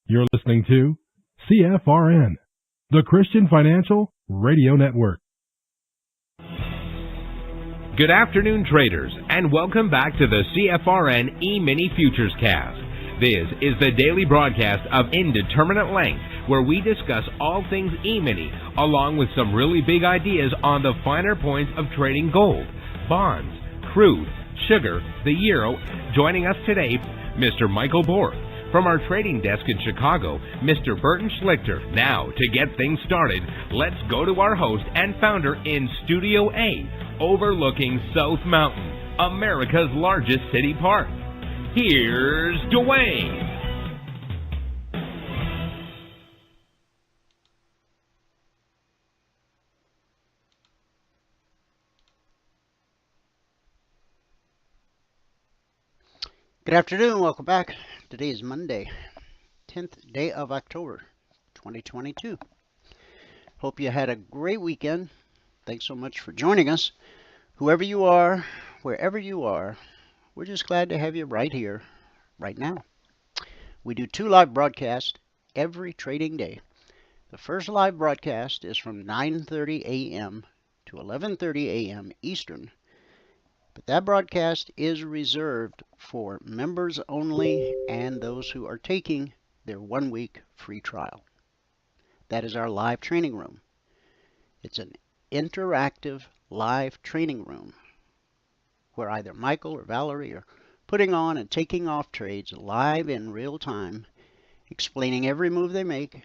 You're listening to CFRN, the Christian Financial Radio Network. Good afternoon, traders, and welcome back to the CFRN Emini Futures Cast. This is the daily broadcast of Indeterminate Length, where we discuss all things Emini, along with some really big ideas on the finer points of trading gold, bonds, crude, sugar, the euro. Joining us today, Mr. Michael Borg. From our trading desk in Chicago, Mr. Burton Schlichter. Now, to get things started, let's go to our host and founder in Studio A, overlooking South Mountain, America's largest city park. Here's Dwayne. Good afternoon, welcome back. Today is Monday, 10th day of October, 2022. Hope you had a great weekend. Thanks so much for joining us. Whoever you are, wherever you are, we're just glad to have you right here, right now. We do 2 live broadcasts every trading day. The first live broadcast is from 9:30 a.m. to 11:30 a.m. Eastern. But that broadcast is reserved for members only and those who are taking their 1-week free trial. That is our live training room. It's an interactive live training room where either Michael or Valerie are putting on and taking off trades live in real time, explaining every move they make,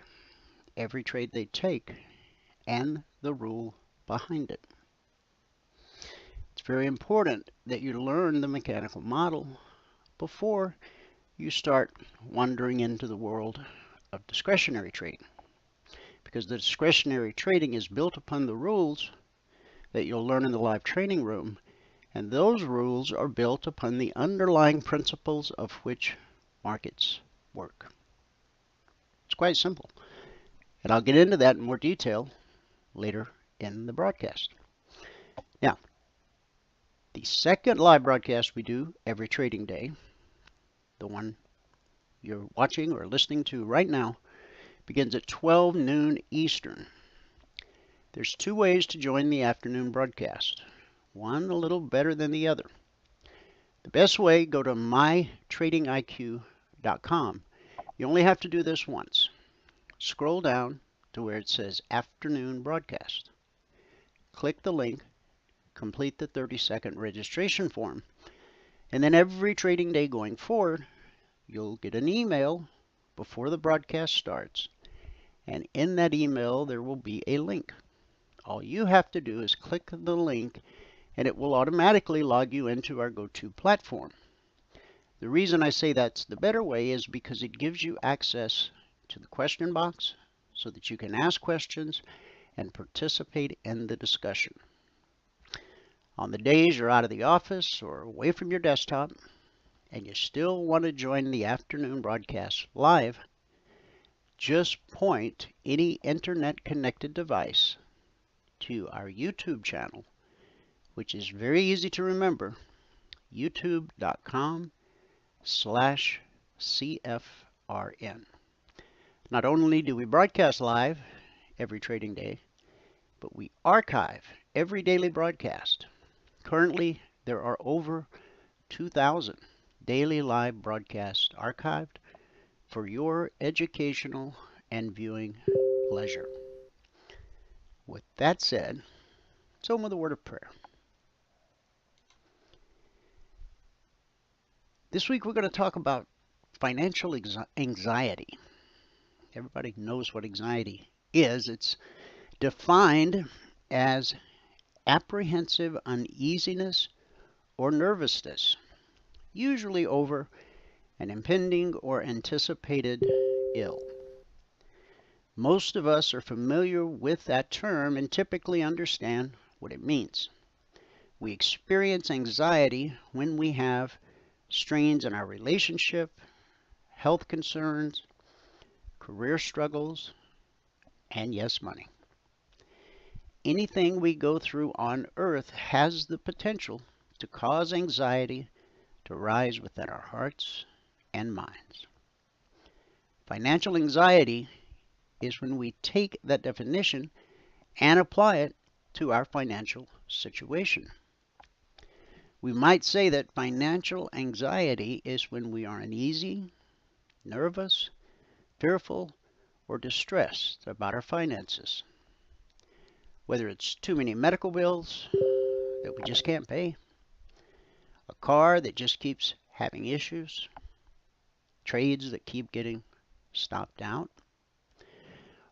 every trade they take, and the rule behind it. It's very important that you learn the mechanical model before you start wandering into the world of discretionary trading. Because the discretionary trading is built upon the rules that you'll learn in the live training room, and those rules are built upon the underlying principles of which markets work. It's quite simple. And I'll get into that in more detail later in the broadcast. Now, the second live broadcast we do every trading day, the one you're watching or listening to right now, begins at 12 noon Eastern. There's 2 ways to join the afternoon broadcast, one a little better than the other. The best way, go to mytradingiq.com. You only have to do this once. Scroll down to where it says afternoon broadcast. Click the link, complete the 30-second registration form, and then every trading day going forward, you'll get an email before the broadcast starts, and in that email there will be a link. All you have to do is click the link and it will automatically log you into our go-to platform. The reason I say that's the better way is because it gives you access to the question box so that you can ask questions and participate in the discussion. On the days you're out of the office or away from your desktop and you still want to join the afternoon broadcast live, just point any internet connected device to our YouTube channel, which is very easy to remember, youtube.com/CFRN. Not only do we broadcast live every trading day, but we archive every daily broadcast. Currently, there are over 2,000 daily live broadcasts archived for your educational and viewing pleasure. With that said, let's open with a word of prayer. This week we're going to talk about financial anxiety. Everybody knows what anxiety is. It's defined as apprehensive uneasiness or nervousness, usually over an impending or anticipated ill. Most of us are familiar with that term and typically understand what it means. We experience anxiety when we have strains in our relationship, health concerns, career struggles, and yes, money. Anything we go through on earth has the potential to cause anxiety to rise within our hearts and minds. Financial anxiety is when we take that definition and apply it to our financial situation. We might say that financial anxiety is when we are uneasy, nervous, fearful, or distressed about our finances. Whether it's too many medical bills that we just can't pay, a car that just keeps having issues, trades that keep getting stopped out,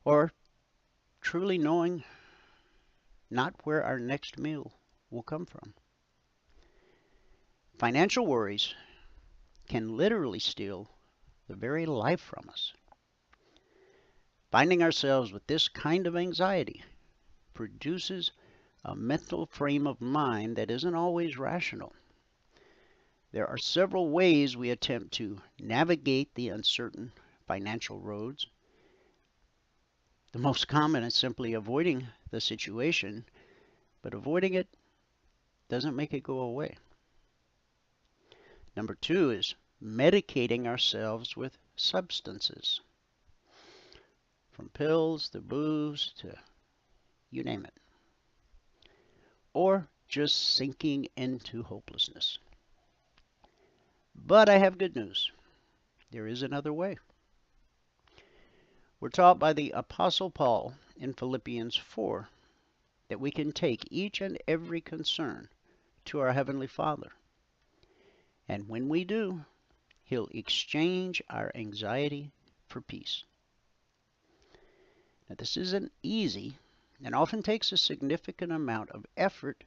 or truly knowing not where our next meal will come from. Financial worries can literally steal the very life from us. Finding ourselves with this kind of anxiety produces a mental frame of mind that isn't always rational. There are several ways we attempt to navigate the uncertain financial roads. The most common is simply avoiding the situation, but avoiding it doesn't make it go away. Number 2 is medicating ourselves with substances, from pills to booze to you name it, or just sinking into hopelessness. But I have good news. There is another way. We're taught by the Apostle Paul in Philippians 4 that we can take each and every concern to our Heavenly Father. And when we do, He'll exchange our anxiety for peace. Now, this isn't easy and often takes a significant amount of effort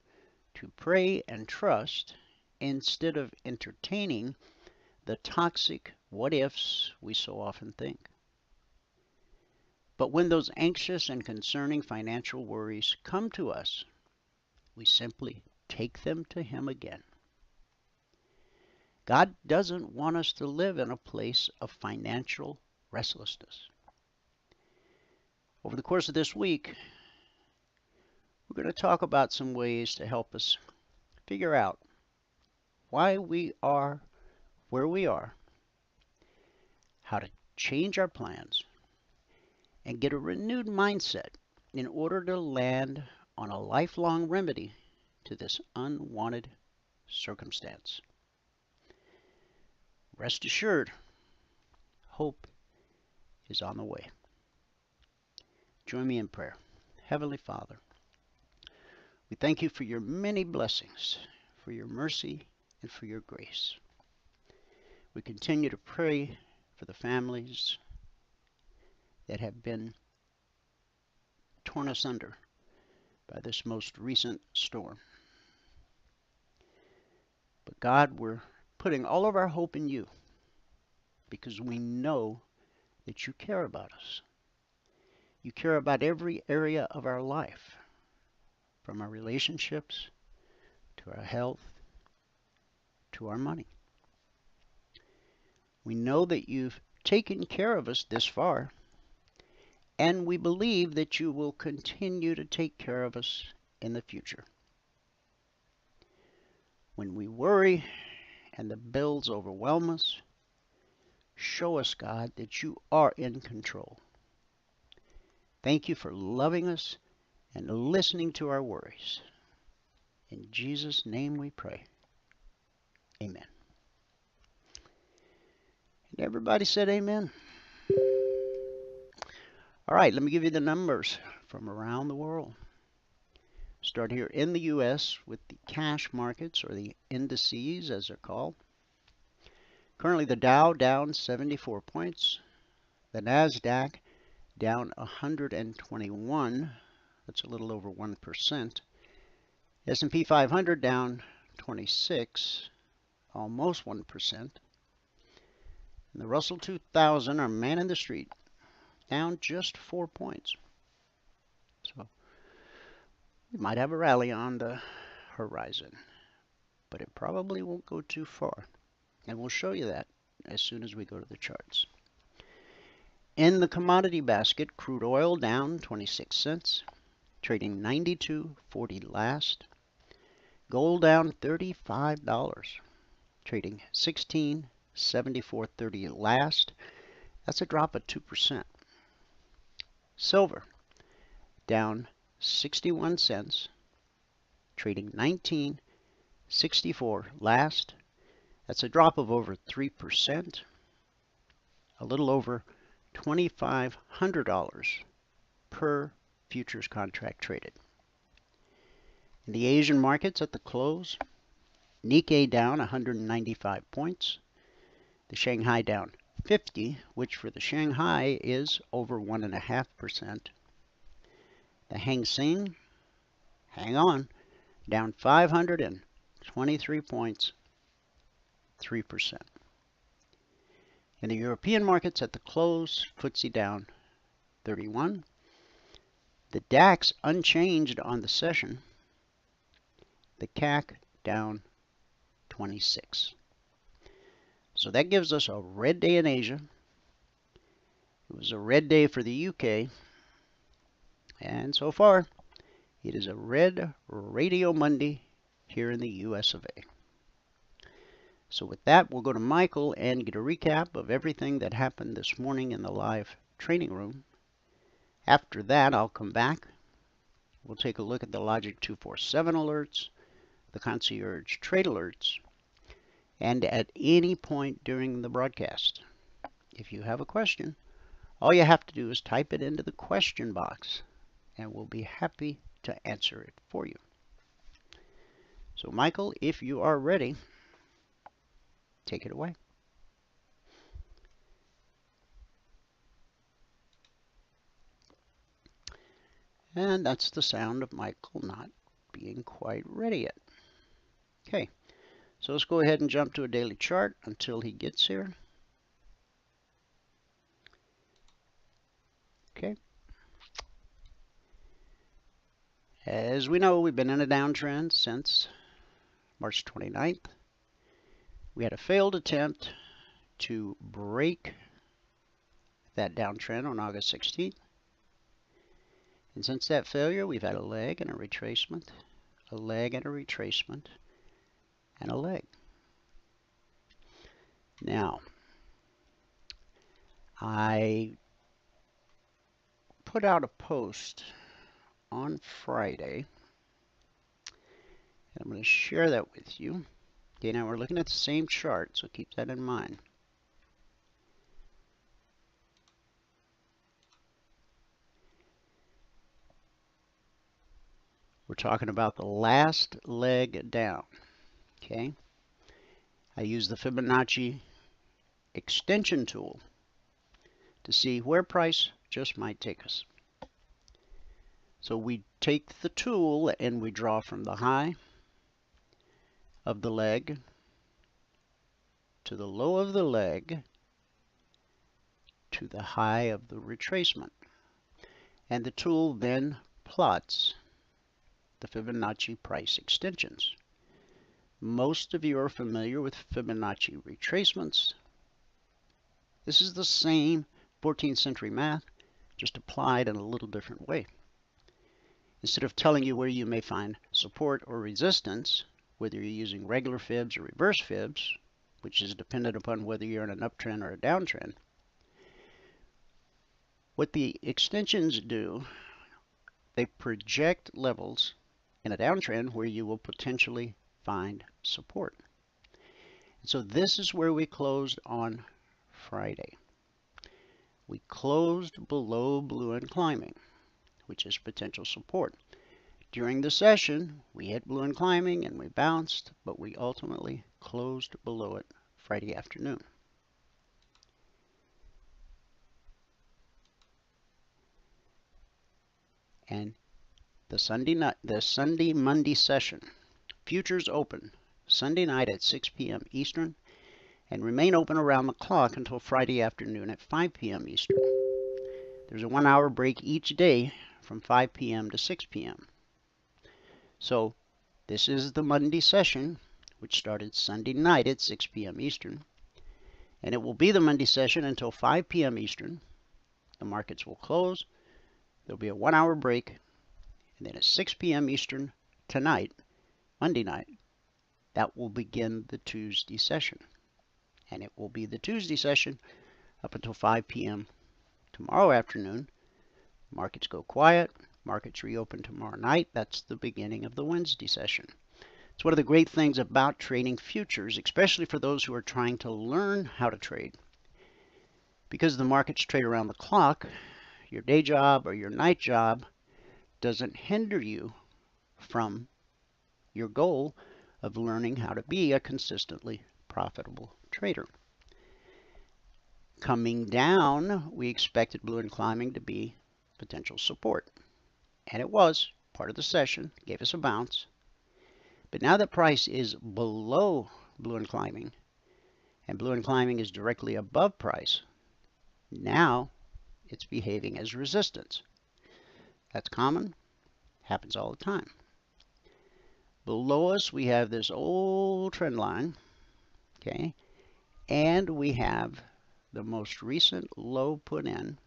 to pray and trust instead of entertaining the toxic what-ifs we so often think. But when those anxious and concerning financial worries come to us, we simply take them to Him again. God doesn't want us to live in a place of financial restlessness. Over the course of this week, we're going to talk about some ways to help us figure out why we are where we are, how to change our plans, and get a renewed mindset in order to land on a lifelong remedy to this unwanted circumstance. Rest assured, hope is on the way. Join me in prayer. Heavenly Father, we thank you for your many blessings, for your mercy, and for your grace. We continue to pray for the families that have been torn asunder by this most recent storm. But God, we're putting all of our hope in you because we know that you care about us. You care about every area of our life, from our relationships to our health to our money. We know that you've taken care of us this far, and we believe that you will continue to take care of us in the future. When we worry and the bills overwhelm us, show us, God, that you are in control. Thank you for loving us and listening to our worries. In Jesus' name we pray. Amen. And everybody said amen. All right, let me give you the numbers from around the world. Start here in the U.S. with the cash markets, or the indices as they're called. Currently the Dow down 74 points. The NASDAQ down 121. That's a little over 1%. S&P 500 down 26, almost 1%. And the Russell 2000, our man in the street, down just 4 points. So we might have a rally on the horizon, but it probably won't go too far. And we'll show you that as soon as we go to the charts. In the commodity basket, crude oil down 26 cents, trading $92.40 last. Gold down $35, trading $16.74.30 last. That's a drop of 2%. Silver down 61 cents, trading 19.64 last. That's a drop of over 3%, a little over $2,500 per futures contract traded. In the Asian markets at the close, Nikkei down 195 points, the Shanghai down 50, which for the Shanghai is over 1.5%. The Hang Seng, hang on, down 523 points, 3%. In the European markets at the close, FTSE down 31. The DAX unchanged on the session. The CAC down 26. So that gives us a red day in Asia. It was a red day for the UK. And so far, it is a red Radio Monday here in the US of A. So with that, we'll go to Michael and get a recap of everything that happened this morning in the live training room. After that, I'll come back. We'll take a look at the Logic 247 alerts, the Concierge Trade alerts, and at any point during the broadcast, if you have a question, all you have to do is type it into the question box, and we'll be happy to answer it for you. So Michael, if you are ready, take it away. And that's the sound of Michael not being quite ready yet. Okay, so let's go ahead and jump to a daily chart until he gets here. Okay. As we know, we've been in a downtrend since March 29th. We had a failed attempt to break that downtrend on August 16th. And since that failure, we've had a leg and a retracement, a leg and a retracement, and a leg. Now, I put out a post on Friday. I'm going to share that with you. Okay, now we're looking at the same chart, so keep that in mind. We're talking about the last leg down. Okay, I use the Fibonacci extension tool to see where price just might take us. So we take the tool and we draw from the high of the leg to the low of the leg to the high of the retracement. And the tool then plots the Fibonacci price extensions. Most of you are familiar with Fibonacci retracements. This is the same 14th century math, just applied in a little different way. Instead of telling you where you may find support or resistance, whether you're using regular fibs or reverse fibs, which is dependent upon whether you're in an uptrend or a downtrend, what the extensions do, they project levels in a downtrend where you will potentially find support. And so this is where we closed on Friday. We closed below blue and climbing, which is potential support. During the session, we hit blue and climbing and we bounced, but we ultimately closed below it Friday afternoon. And the Sunday-Monday session, futures open Sunday night at 6 p.m. Eastern and remain open around the clock until Friday afternoon at 5 p.m. Eastern. There's a 1-hour break each day from 5 p.m. to 6 p.m. So this is the Monday session, which started Sunday night at 6 p.m. Eastern. And it will be the Monday session until 5 p.m. Eastern. The markets will close. There'll be a 1-hour break. And then at 6 p.m. Eastern tonight, Monday night, that will begin the Tuesday session. And it will be the Tuesday session up until 5 p.m. tomorrow afternoon. Markets go quiet. Markets reopen tomorrow night. That's the beginning of the Wednesday session. It's one of the great things about trading futures, especially for those who are trying to learn how to trade. Because the markets trade around the clock, your day job or your night job doesn't hinder you from your goal of learning how to be a consistently profitable trader. Coming down, we expected blue and climbing to be potential support. And it was part of the session, gave us a bounce. But now that price is below blue and climbing, and blue and climbing is directly above price, now it's behaving as resistance. That's common, happens all the time. Below us, we have this old trend line, okay, and we have the most recent low put in,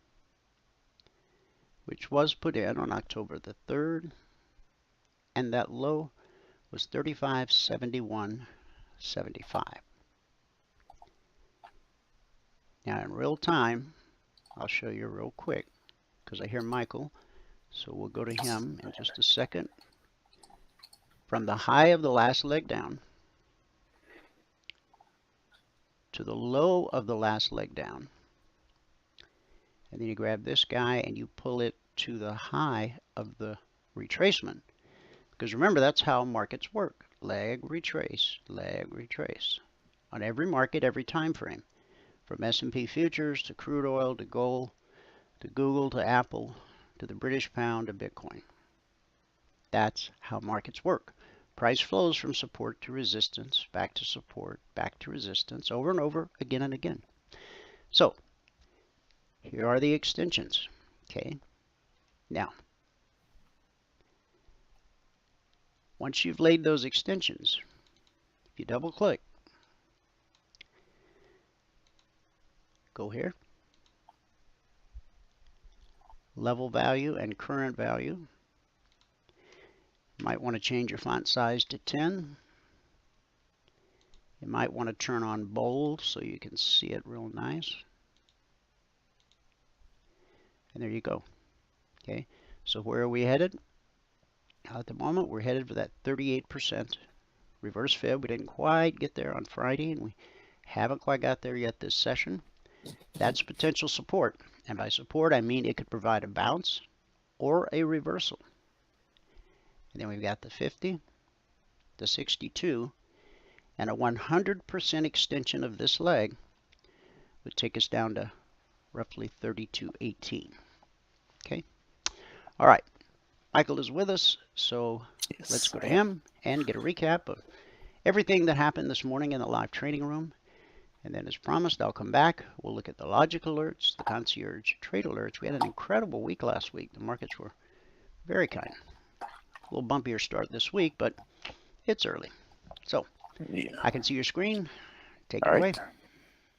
which was put in on October the 3rd, and that low was 35.71.75. Now in real time, I'll show you real quick because I hear Michael, so we'll go to him in just a second. From the high of the last leg down to the low of the last leg down, and then you grab this guy and you pull it to the high of the retracement, because remember, that's how markets work. Leg, retrace, on every market, every time frame, from S&P futures to crude oil to gold to Google to Apple to the British pound to Bitcoin. That's how markets work. Price flows from support to resistance, back to support, back to resistance, over and over, again and again. So here are the extensions. Okay. Now, once you've laid those extensions, if you double click, go here, level value and current value. You might want to change your font size to 10. You might want to turn on bold so you can see it real nice. And there you go. Okay, so where are we headed? At the moment, we're headed for that 38% reverse fib. We didn't quite get there on Friday, and we haven't quite got there yet this session. That's potential support. And by support, I mean it could provide a bounce or a reversal. And then we've got the 50, the 62, and a 100% extension of this leg would take us down to roughly 32.18. Okay. All right. Michael is with us, so yes, let's go to him and get a recap of everything that happened this morning in the live trading room. And then, as promised, I'll come back. We'll look at the logic alerts, the concierge trade alerts. We had an incredible week last week. The markets were very kind. A little bumpier start this week, but it's early. So yeah. I can see your screen. Take it away.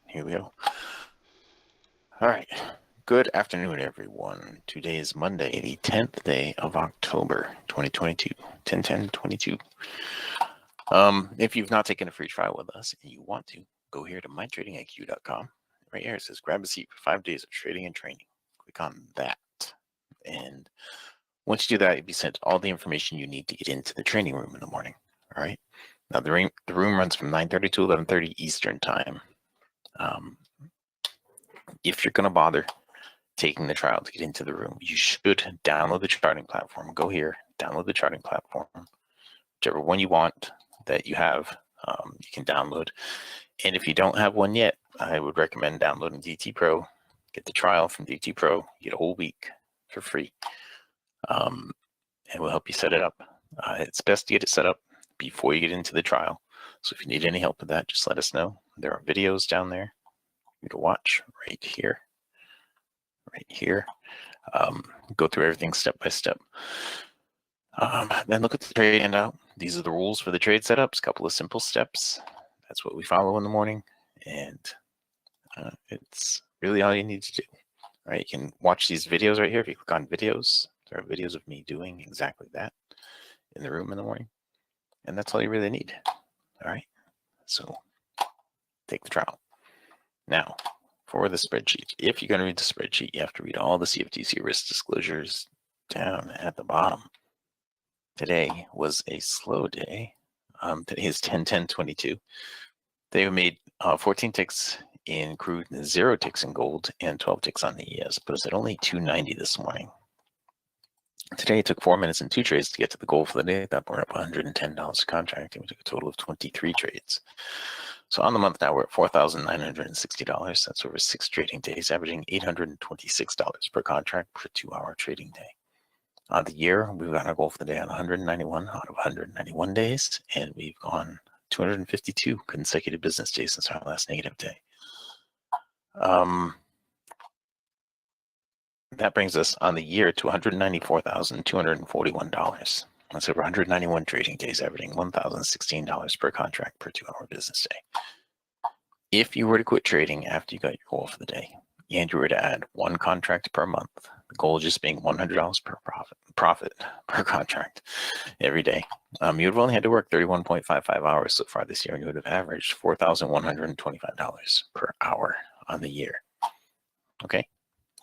Here we go. All right. Good afternoon, everyone. Today is Monday, the 10th day of October, 2022, 10/10/22. If you've not taken a free trial with us and you want to, go here to mytradingiq.com. Right here it says grab a seat for 5 days of trading and training. Click on that. And once you do that, you'll be sent all the information you need to get into the training room in the morning. All right. Now the room runs from 9:30 to 11:30 Eastern time. If you're going to bother taking the trial to get into the room, you should download the charting platform. Go here, download the charting platform, whichever one you want that you have, you can download. And if you don't have one yet, I would recommend downloading DT Pro. Get the trial from DT Pro. You get a whole week for free, and we'll help you set it up. It's best to get it set up before you get into the trial. So if you need any help with that, just let us know. There are videos down there you can watch right here. Go through everything step by step. Then look at the trade handout. These are the rules for the trade setups. A couple of simple steps. That's what we follow in the morning, and it's really all you need to do. All right, you can watch these videos right here. If you click on videos, there are videos of me doing exactly that in the room in the morning, and that's all you really need. All right, so take the trial. Now, for the spreadsheet. If you're going to read the spreadsheet, you have to read all the CFTC risk disclosures down at the bottom. Today was a slow day. Today is 10/10/22. They made 14 ticks in crude, 0 ticks in gold, and 12 ticks on the ES, but it's at only 290 this morning. Today it took 4 minutes and 2 trades to get to the goal for the day. That brought up $110 a contract, and we took a total of 23 trades. So on the month now, we're at $4,960. That's over 6 trading days, averaging $826 per contract per 2-hour trading day. On the year, we've got our goal for the day on 191 out of 191 days, and we've gone 252 consecutive business days since our last negative day. That brings us on the year to $194,241. That's over 191 trading days, averaging $1,016 per contract per 2-hour business day. If you were to quit trading after you got your goal for the day, and you were to add 1 contract per month, the goal just being $100 per profit per contract every day, you would only had to work 31.55 hours so far this year, and you would have averaged $4,125 per hour on the year. Okay.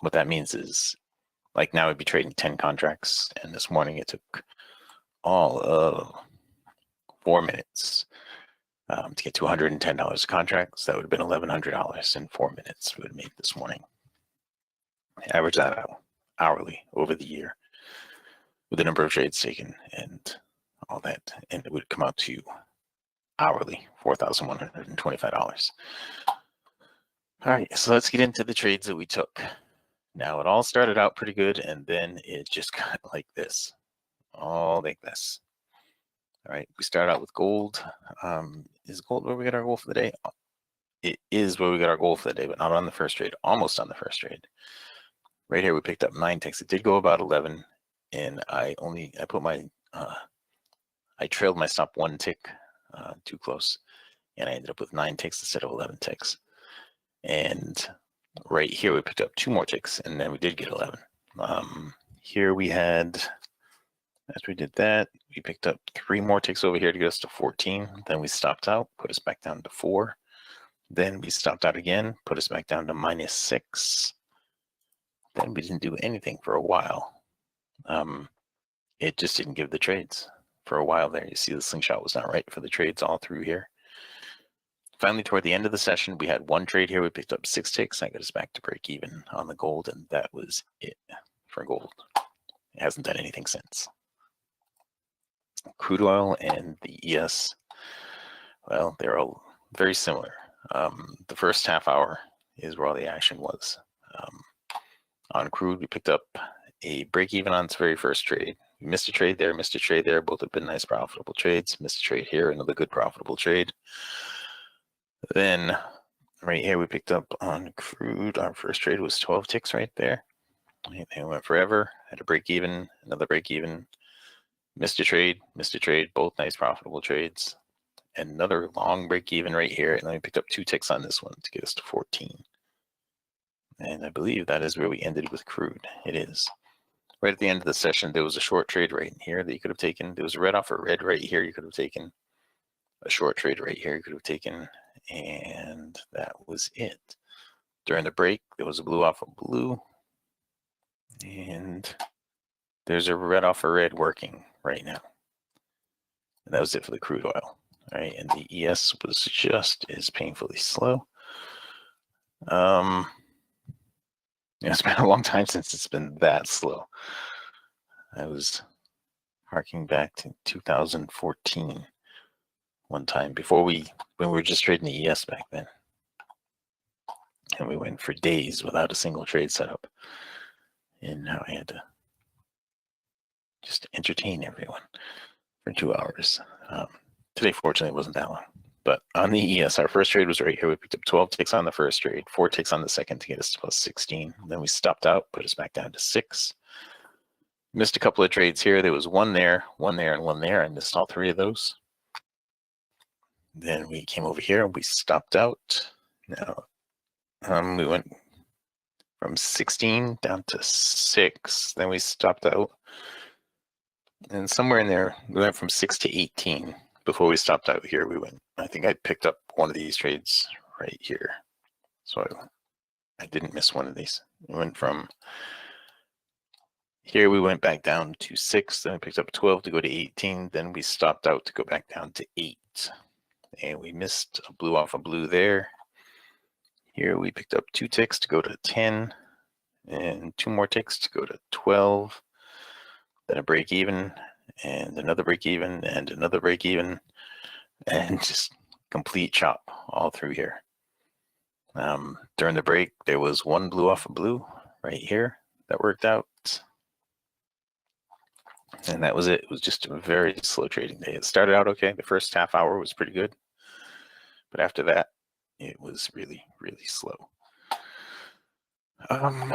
What that means is, like, now we'd be trading 10 contracts, and this morning it took all of 4 minutes to get to $110 a contract. So that would have been $1,100 in 4 minutes we would have made this morning. Average that out hourly over the year with the number of trades taken and all that, and it would come out to hourly $4,125. All right, so let's get into the trades that we took. Now, it all started out pretty good, and then it just got like this, all like this. All right, we start out with gold. Is gold where we got our goal for the day? It is where we got our goal for the day, but not on the first trade, almost on the first trade. Right here, we picked up 9 ticks. It did go about 11, and I trailed my stop 1 tick too close, and I ended up with 9 ticks instead of 11 ticks. And right here, we picked up 2 more ticks, and then we did get 11. Here we had, as we did that, we picked up 3 more ticks over here to get us to 14. Then we stopped out, put us back down to 4. Then we stopped out again, put us back down to -6. Then we didn't do anything for a while. It just didn't give the trades for a while there. You see the slingshot was not right for the trades all through here. Finally, toward the end of the session, we had 1 trade here. We picked up 6 ticks. I got us back to break even on the gold, and that was it for gold. It hasn't done anything since. Crude oil and the ES, well, they're all very similar. The first half hour is where all the action was. On crude, we picked up a break even on its very first trade. We missed a trade there, missed a trade there. Both have been nice profitable trades. Missed a trade here, another good profitable trade. Then right here, we picked up on crude. Our first trade was 12 ticks right there. It went forever. Had a break even, another break even. Missed a trade, both nice profitable trades. Another long break even right here. And then we picked up 2 ticks on this one to get us to 14. And I believe that is where we ended with crude. It is. Right at the end of the session, there was a short trade right in here that you could have taken. There was a red off a red right here you could have taken. A short trade right here you could have taken. And that was it. During the break, there was a blue off a blue. And there's a red off a red working right now. And that was it for the crude oil. All right, and the ES was just as painfully slow. It's been a long time since it's been that slow. I was harking back to 2014 one time when we were just trading the ES back then. And we went for days without a single trade setup. And now I had to just entertain everyone for 2 hours. Today, fortunately, it wasn't that long. But on the ES, our first trade was right here. We picked up 12 ticks on the first trade, 4 ticks on the second to get us to +16. Then we stopped out, put us back down to 6. Missed a couple of trades here. There was 1 there, 1 there, and 1 there. I missed all 3 of those. Then we came over here and we stopped out. Now, we went from 16 down to 6. Then we stopped out. And somewhere in there, we went from 6 to 18. Before we stopped out here, I think I picked up one of these trades right here. So I didn't miss one of these. It went from here, we went back down to 6, then we picked up 12 to go to 18, then we stopped out to go back down to 8. And we missed a blue off a blue there. Here we picked up 2 ticks to go to 10, and 2 more ticks to go to 12, then a break even, and another break even, and another break even, and just complete chop all through here. During the break, there was 1 blue off a blue right here that worked out. And that was it. It was just a very slow trading day. It started out okay. The first half hour was pretty good. But after that, it was really, really slow. And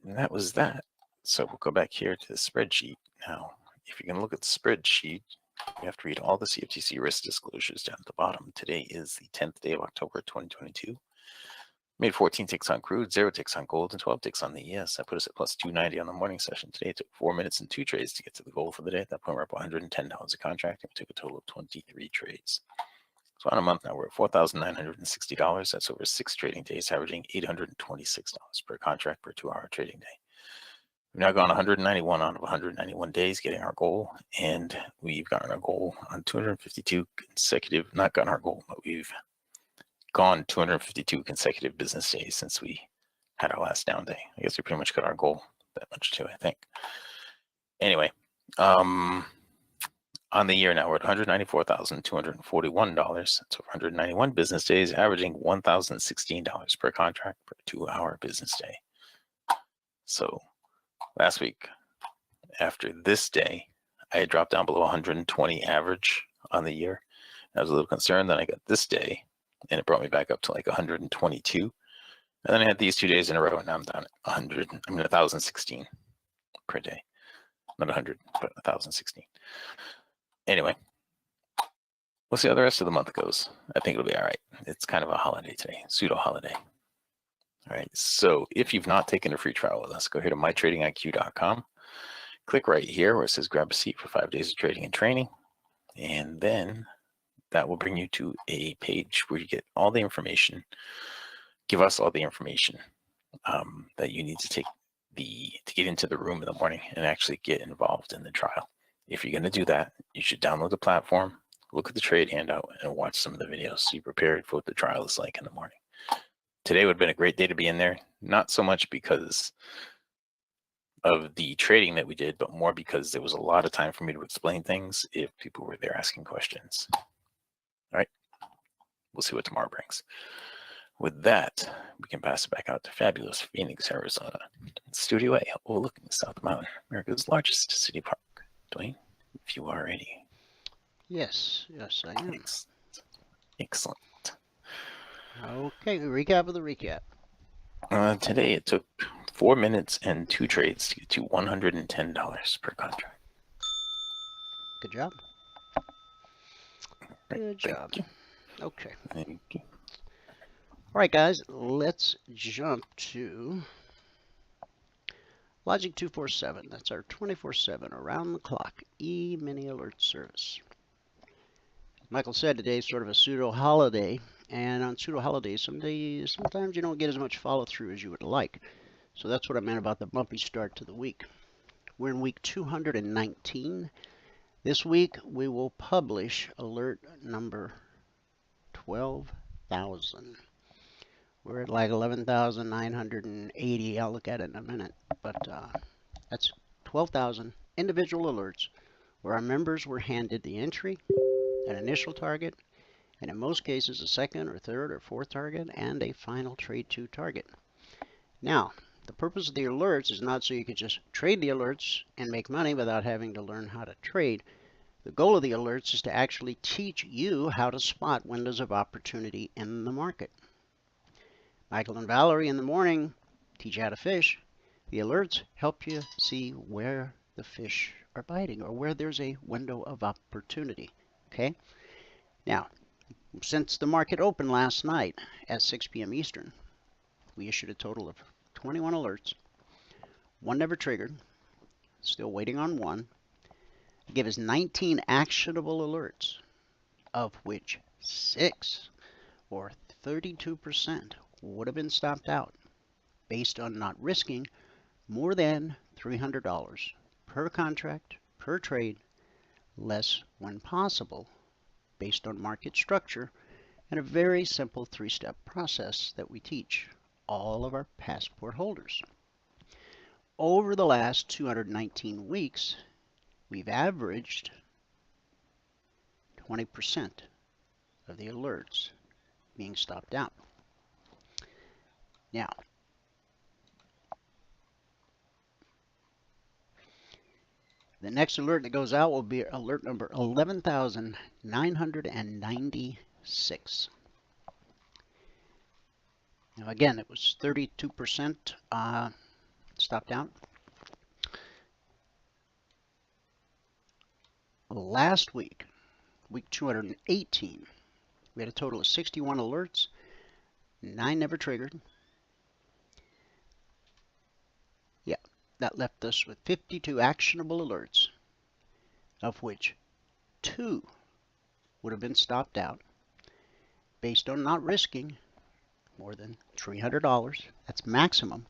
that was that. So we'll go back here to the spreadsheet. Now, if you're going to look at the spreadsheet, you have to read all the CFTC risk disclosures down at the bottom. Today is the 10th day of October, 2022. Made 14 ticks on crude, 0 ticks on gold, and 12 ticks on the ES. That put us at plus 290 on the morning session. Today it took 4 minutes and 2 trades to get to the goal for the day. At that point, we're up $110 a contract, and we took a total of 23 trades. So on a month now, we're at $4,960. That's over 6 trading days, averaging $826 per contract per 2-hour trading day. We've now gone 191 out of 191 days, getting our goal, and we've gotten our goal on 252 consecutive, not gotten our goal, but we've gone 252 consecutive business days since we had our last down day. I guess we pretty much got our goal that much too, I think. Anyway, on the year now, we're at $194,241. That's over 191 business days, averaging $1,016 per contract per 2-hour business day. So last week, after this day, I had dropped down below 120 average on the year. I was a little concerned. Then I got this day, and it brought me back up to like 122. And then I had these 2 days in a row, and now I'm down at 1,016 per day. Not 100, but 1,016. Anyway, we'll see how the rest of the month goes. I think it'll be all right. It's kind of a holiday today, pseudo holiday. All right, so if you've not taken a free trial with us, go here to mytradingiq.com. Click right here where it says grab a seat for 5 days of trading and training. And then that will bring you to a page where you get all the information, give us all the information that you need to take to get into the room in the morning and actually get involved in the trial. If you're going to do that, you should download the platform, look at the trade handout, and watch some of the videos so you're prepared for what the trial is like in the morning. Today would have been a great day to be in there, not so much because of the trading that we did, but more because there was a lot of time for me to explain things if people were there asking questions. All right, we'll see what tomorrow brings. With that, we can pass it back out to fabulous Phoenix, Arizona, Studio A, overlooking the South Mountain, America's largest city park. Dwayne, if you are ready. Yes, I am. Excellent. Okay, recap of the recap. Today it took 4 minutes and 2 trades to get to $110 per contract. Good job. Good job. Okay. Thank you. All right, guys, let's jump to Logic 247. That's our 24/7 around the clock E-mini alert service. Michael said today is sort of a pseudo holiday, and on pseudo holidays, sometimes you don't get as much follow through as you would like. So that's what I meant about the bumpy start to the week. We're in week 219. This week we will publish alert number 12,000. We're at like 11,980. I'll look at it in a minute, but that's 12,000 individual alerts where our members were handed the entry, an initial target, and in most cases a second or third or fourth target and a final trade to target. Now, the purpose of the alerts is not so you can just trade the alerts and make money without having to learn how to trade. The goal of the alerts is to actually teach you how to spot windows of opportunity in the market. Michael and Valerie in the morning teach you how to fish. The alerts help you see where the fish are biting or where there's a window of opportunity. Okay? Now, since the market opened last night at 6 p.m. Eastern, we issued a total of 21 alerts. One never triggered. Still waiting on one. It gave us 19 actionable alerts, of which 6, or 32%, would have been stopped out based on not risking more than $300 per contract, per trade, less when possible, based on market structure and a very simple 3-step process that we teach all of our passport holders. Over the last 219 weeks, we've averaged 20% of the alerts being stopped out. Now, the next alert that goes out will be alert number 11,996. Now again, it was 32% stopped out. Last week, week 218, we had a total of 61 alerts, 9 never triggered. Yeah, that left us with 52 actionable alerts, of which 2 would have been stopped out based on not risking more than $300. That's maximum,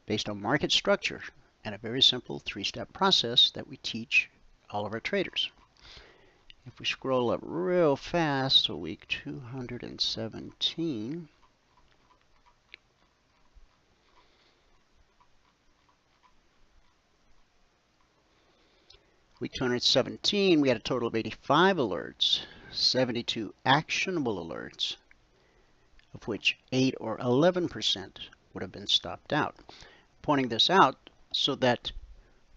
based on market structure and a very simple 3-step process that we teach all of our traders. If we scroll up real fast to week 217, week 217, we had a total of 85 alerts, 72 actionable alerts, of which 8 or 11% would have been stopped out. Pointing this out so that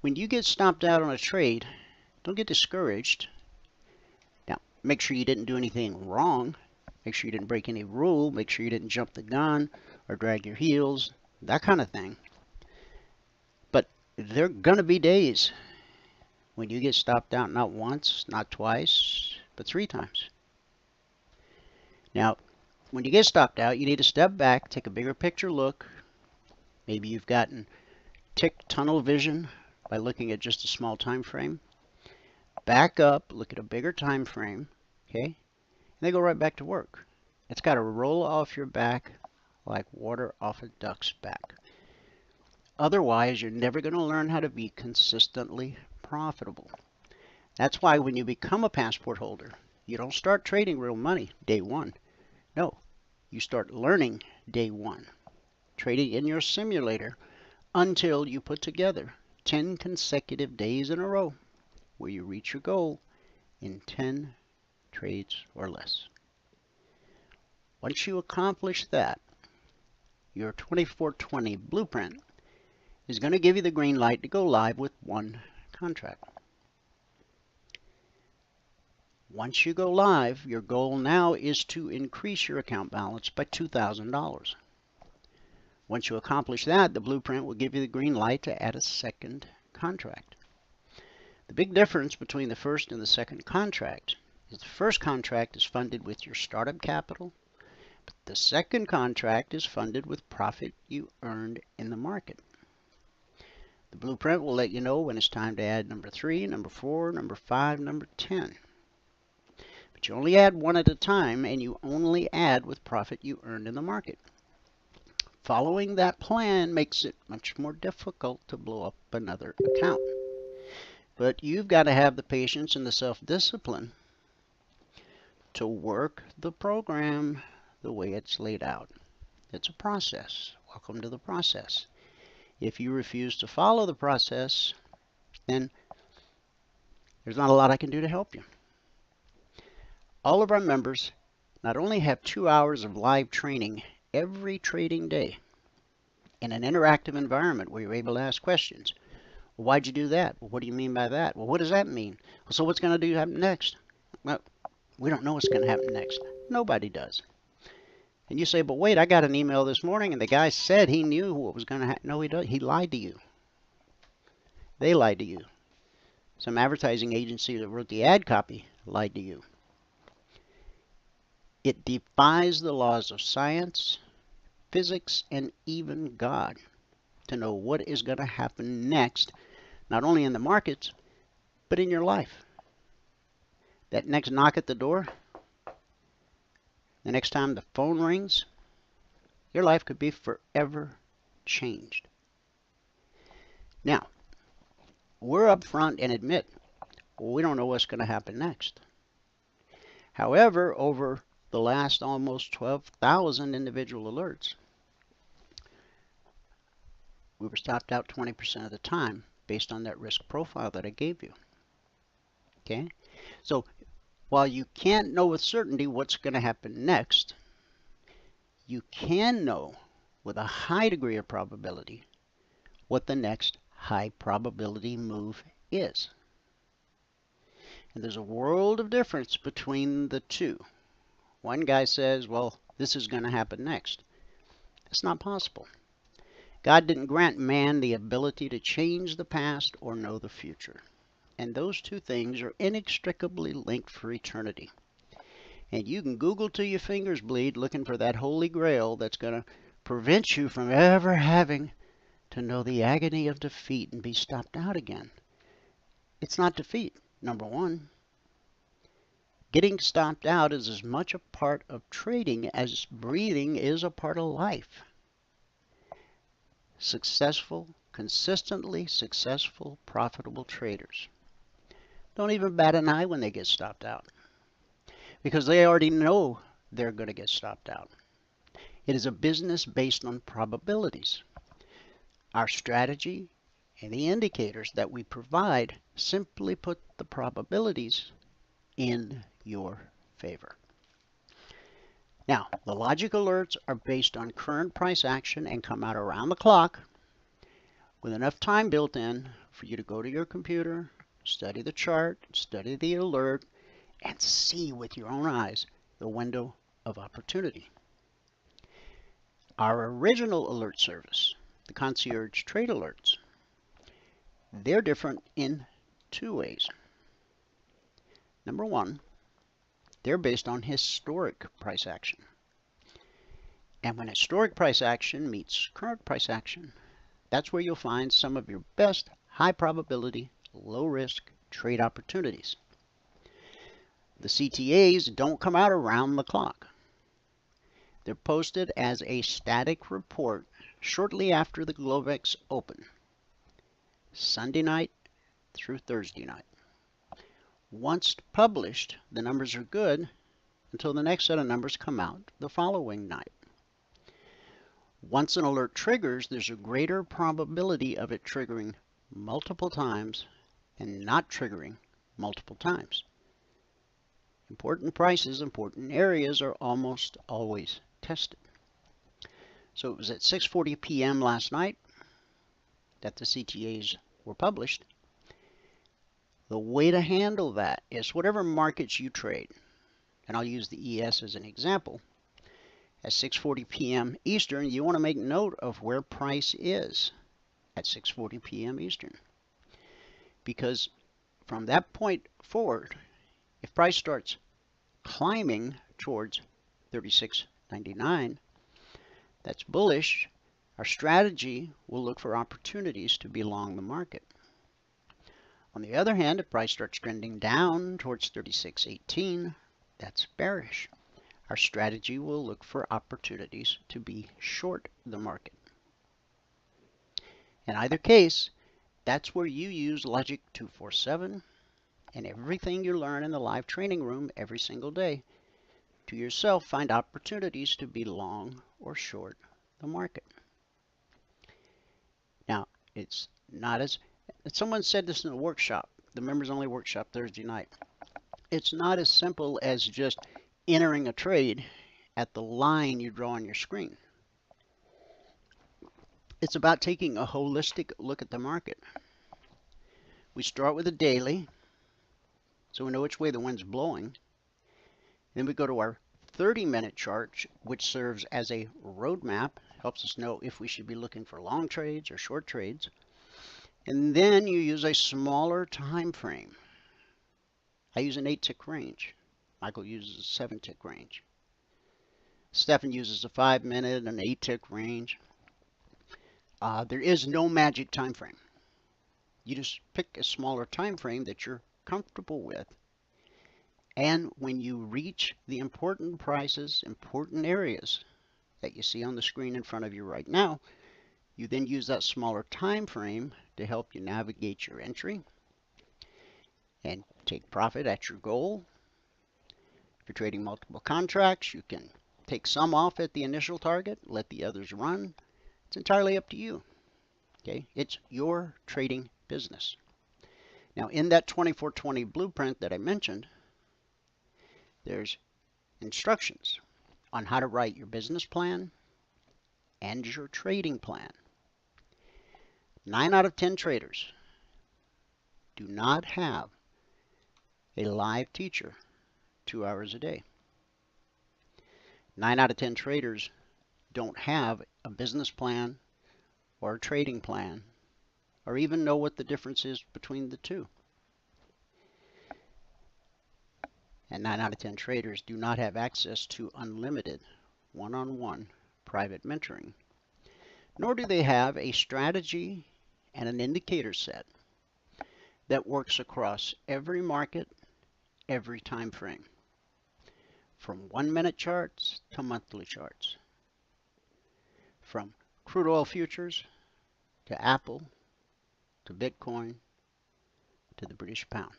when you get stopped out on a trade, don't get discouraged. Now, make sure you didn't do anything wrong. Make sure you didn't break any rule. Make sure you didn't jump the gun or drag your heels, that kind of thing. But there are going to be days when you get stopped out not once, not twice, but 3 times. Now, when you get stopped out, you need to step back, take a bigger picture look. Maybe you've gotten tick tunnel vision by looking at just a small time frame. Back up, look at a bigger time frame, okay? And then go right back to work. It's got to roll off your back like water off a duck's back. Otherwise, you're never going to learn how to be consistently profitable. That's why when you become a passport holder, you don't start trading real money day one. No, you start learning day one, trading in your simulator until you put together 10 consecutive days in a row where you reach your goal in 10 trades or less. Once you accomplish that, your 2420 blueprint is going to give you the green light to go live with 1 contract. Once you go live, your goal now is to increase your account balance by $2,000. Once you accomplish that, the blueprint will give you the green light to add a 2nd contract. The big difference between the first and the 2nd contract is the first contract is funded with your startup capital, but the 2nd contract is funded with profit you earned in the market. The blueprint will let you know when it's time to add number 3, number 4, number 5, number 10. But you only add 1 at a time, and you only add with profit you earned in the market. Following that plan makes it much more difficult to blow up another account. But you've got to have the patience and the self-discipline to work the program the way it's laid out. It's a process. Welcome to the process. If you refuse to follow the process, then there's not a lot I can do to help you. All of our members not only have 2 hours of live training every trading day in an interactive environment where you're able to ask questions. Well, why'd you do that? Well, what do you mean by that? Well, what does that mean? Well, so what's going to happen next? Well, we don't know what's going to happen next. Nobody does. And you say, but wait, I got an email this morning and the guy said he knew what was going to happen. No, he doesn't. He lied to you. They lied to you. Some advertising agency that wrote the ad copy lied to you. It defies the laws of science, physics, and even God to know what is going to happen next, not only in the markets, but in your life. That next knock at the door, the next time the phone rings, Your life could be forever changed. Now, we're upfront and admit we don't know what's going to happen next. However, over the last almost 12,000 individual alerts, we were stopped out 20% of the time based on that risk profile that I gave you. Okay? So while you can't know with certainty what's going to happen next, you can know with a high degree of probability what the next high probability move is. And there's a world of difference between the two. One guy says, well, this is going to happen next. It's not possible. God didn't grant man the ability to change the past or know the future. And those two things are inextricably linked for eternity. And you can Google till your fingers bleed looking for that holy grail that's going to prevent you from ever having to know the agony of defeat and be stopped out again. It's not defeat, number one. Getting stopped out is as much a part of trading as breathing is a part of life. Successful, consistently successful, profitable traders don't even bat an eye when they get stopped out, because they already know they're going to get stopped out. It is a business based on probabilities. Our strategy and the indicators that we provide simply put the probabilities in your favor. Now, the logic alerts are based on current price action and come out around the clock with enough time built in for you to go to your computer, study the chart, study the alert, and see with your own eyes the window of opportunity. Our original alert service, the concierge trade alerts, they're different in two ways. Number one, they're based on historic price action. And when historic price action meets current price action, that's where you'll find some of your best high probability, low risk trade opportunities. The CTAs don't come out around the clock. They're posted as a static report shortly after the Globex open, Sunday night through Thursday night. Once published, the numbers are good until the next set of numbers come out the following night. Once an alert triggers, there's a greater probability of it triggering multiple times and not triggering multiple times. Important prices, important areas are almost always tested. So it was at 6:40 p.m. last night that the CTAs were published. The way to handle that is whatever markets you trade, and I'll use the ES as an example. At 6:40 p.m. Eastern, you want to make note of where price is at 6:40 p.m. Eastern. Because from that point forward, if price starts climbing towards 36.99, that's bullish. Our strategy will look for opportunities to be long the market. On the other hand, if price starts trending down towards 36.18, that's bearish. Our strategy will look for opportunities to be short the market. In either case, that's where you use Logic 247 and everything you learn in the live training room every single day to yourself find opportunities to be long or short the market. Now, it's not as someone said this in a workshop, the members only workshop Thursday night. It's not as simple as just entering a trade at the line you draw on your screen. It's about taking a holistic look at the market. We start with a daily, so we know which way the wind's blowing. Then we go to our 30-minute chart, which serves as a roadmap, helps us know if we should be looking for long trades or short trades. And then you use a smaller time frame. I use an 8-tick range. Michael uses a 7-tick range. Stefan uses a 5-minute and 8-tick range. There is no magic time frame. You just pick a smaller time frame that you're comfortable with. And when you reach the important prices, important areas that you see on the screen in front of you right now. You then use that smaller time frame to help you navigate your entry and take profit at your goal. If you're trading multiple contracts, you can take some off at the initial target, let the others run. It's entirely up to you. Okay? It's your trading business. Now, in that 24/20 blueprint that I mentioned, there's instructions on how to write your business plan and your trading plan. 9 out of 10 traders do not have a live teacher 2 hours a day. 9 out of 10 traders don't have a business plan or a trading plan or even know what the difference is between the two. And 9 out of 10 traders do not have access to unlimited one-on-one private mentoring, nor do they have a strategy and an indicator set that works across every market, every time frame, from 1-minute charts to monthly charts, from crude oil futures to Apple to Bitcoin to the British pound.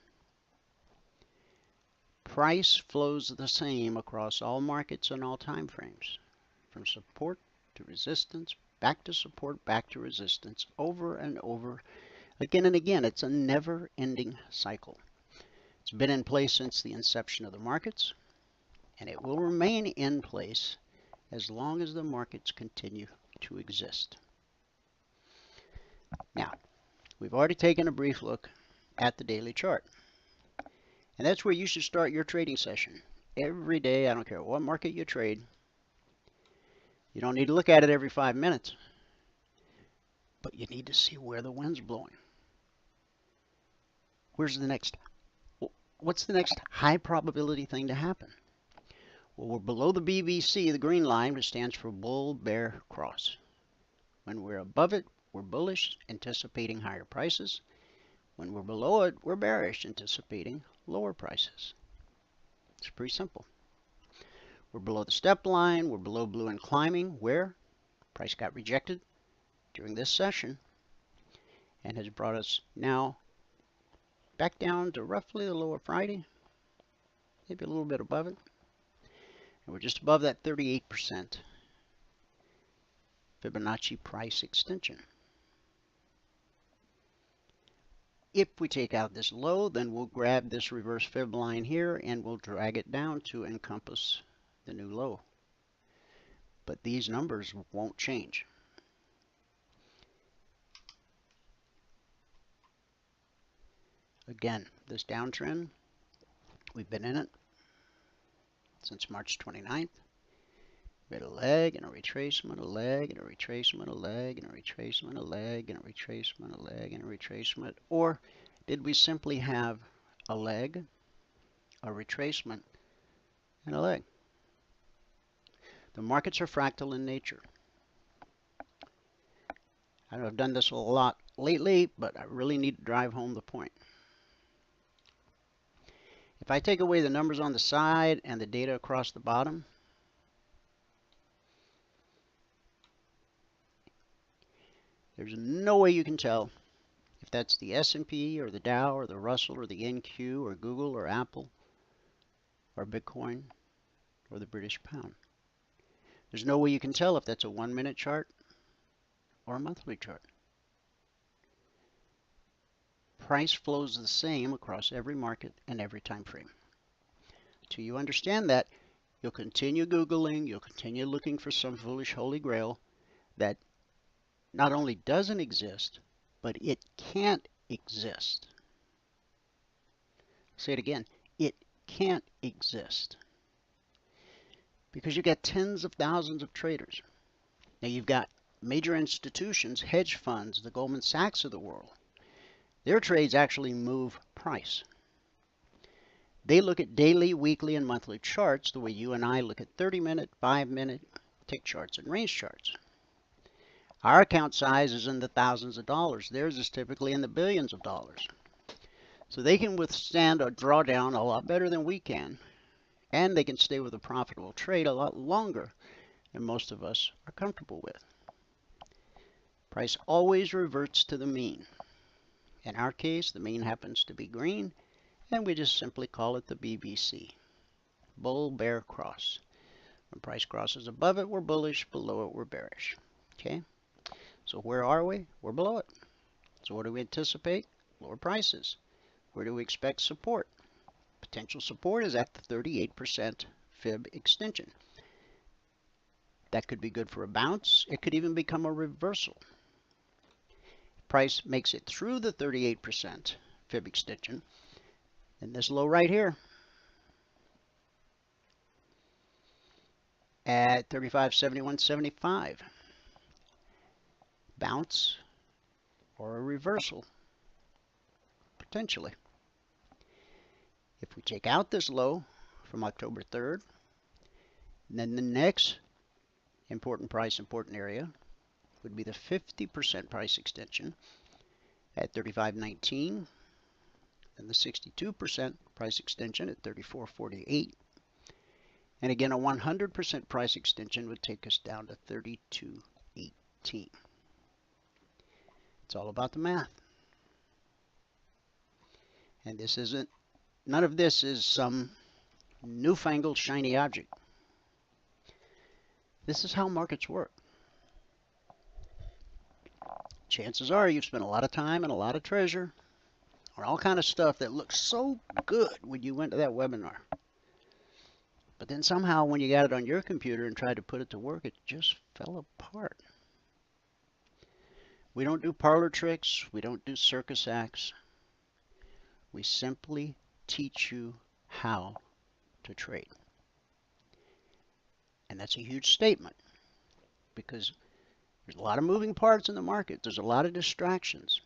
Price flows the same across all markets and all time frames, from support to resistance, back to support, back to resistance, over and over, again and again. It's a never-ending cycle. It's been in place since the inception of the markets, and it will remain in place as long as the markets continue to exist. Now, we've already taken a brief look at the daily chart. And that's where you should start your trading session. Every day, I don't care what market you trade. You don't need to look at it every 5 minutes. But you need to see where the wind's blowing. What's the next high probability thing to happen? Well, we're below the BBC, the green line, which stands for bull, bear, cross. When we're above it, we're bullish, anticipating higher prices. When we're below it, we're bearish, anticipating lower prices. It's pretty simple. We're below the step line, we're below blue and climbing, where price got rejected during this session and has brought us now back down to roughly the low of Friday, maybe a little bit above it. And we're just above that 38% Fibonacci price extension. If we take out this low, then we'll grab this reverse fib line here and we'll drag it down to encompass the new low. But these numbers won't change. Again, this downtrend, we've been in it since March 29th. We had a leg and a retracement, a leg and a retracement, a leg and a retracement, a leg and a retracement, a leg and a retracement. Or did we simply have a leg, a retracement, and a leg? The markets are fractal in nature. I know I've done this a lot lately, but I really need to drive home the point. If I take away the numbers on the side and the data across the bottom, there's no way you can tell if that's the S&P or the Dow or the Russell or the NQ or Google or Apple or Bitcoin or the British pound. There's no way you can tell if that's a 1-minute chart or a monthly chart. Price flows the same across every market and every time frame. Until you understand that, you'll continue Googling, you'll continue looking for some foolish holy grail that not only doesn't exist, but it can't exist. I'll say it again, it can't exist. Because you've got tens of thousands of traders. Now you've got major institutions, hedge funds, the Goldman Sachs of the world. Their trades actually move price. They look at daily, weekly, and monthly charts the way you and I look at 30-minute, 5-minute tick charts and range charts. Our account size is in the thousands of dollars. Theirs is typically in the billions of dollars. So they can withstand a drawdown a lot better than we can. And they can stay with a profitable trade a lot longer and most of us are comfortable with. Price always reverts to the mean. In our case, the mean happens to be green, and we just simply call it the BBC. Bull, bear, cross. When price crosses above it, we're bullish. Below it, we're bearish. Okay? So where are we? We're below it. So what do we anticipate? Lower prices. Where do we expect support? Potential support is at the 38% fib extension. That could be good for a bounce. It could even become a reversal. If price makes it through the 38% fib extension, then this low right here at 35.71.75, bounce or a reversal, potentially. If we take out this low from October 3rd, then the next important area would be the 50% price extension at 35.19, and the 62% price extension at 34.48. And again, a 100% price extension would take us down to 32.18. It's all about the math. And this isn't, none of this is some newfangled shiny object. This is how markets work. Chances are you've spent a lot of time and a lot of treasure on all kind of stuff that looked so good when you went to that webinar. But then somehow when you got it on your computer and tried to put it to work, it just fell apart. We don't do parlor tricks. We don't do circus acts. We simply teach you how to trade. And that's a huge statement because there's a lot of moving parts in the market. There's a lot of distractions.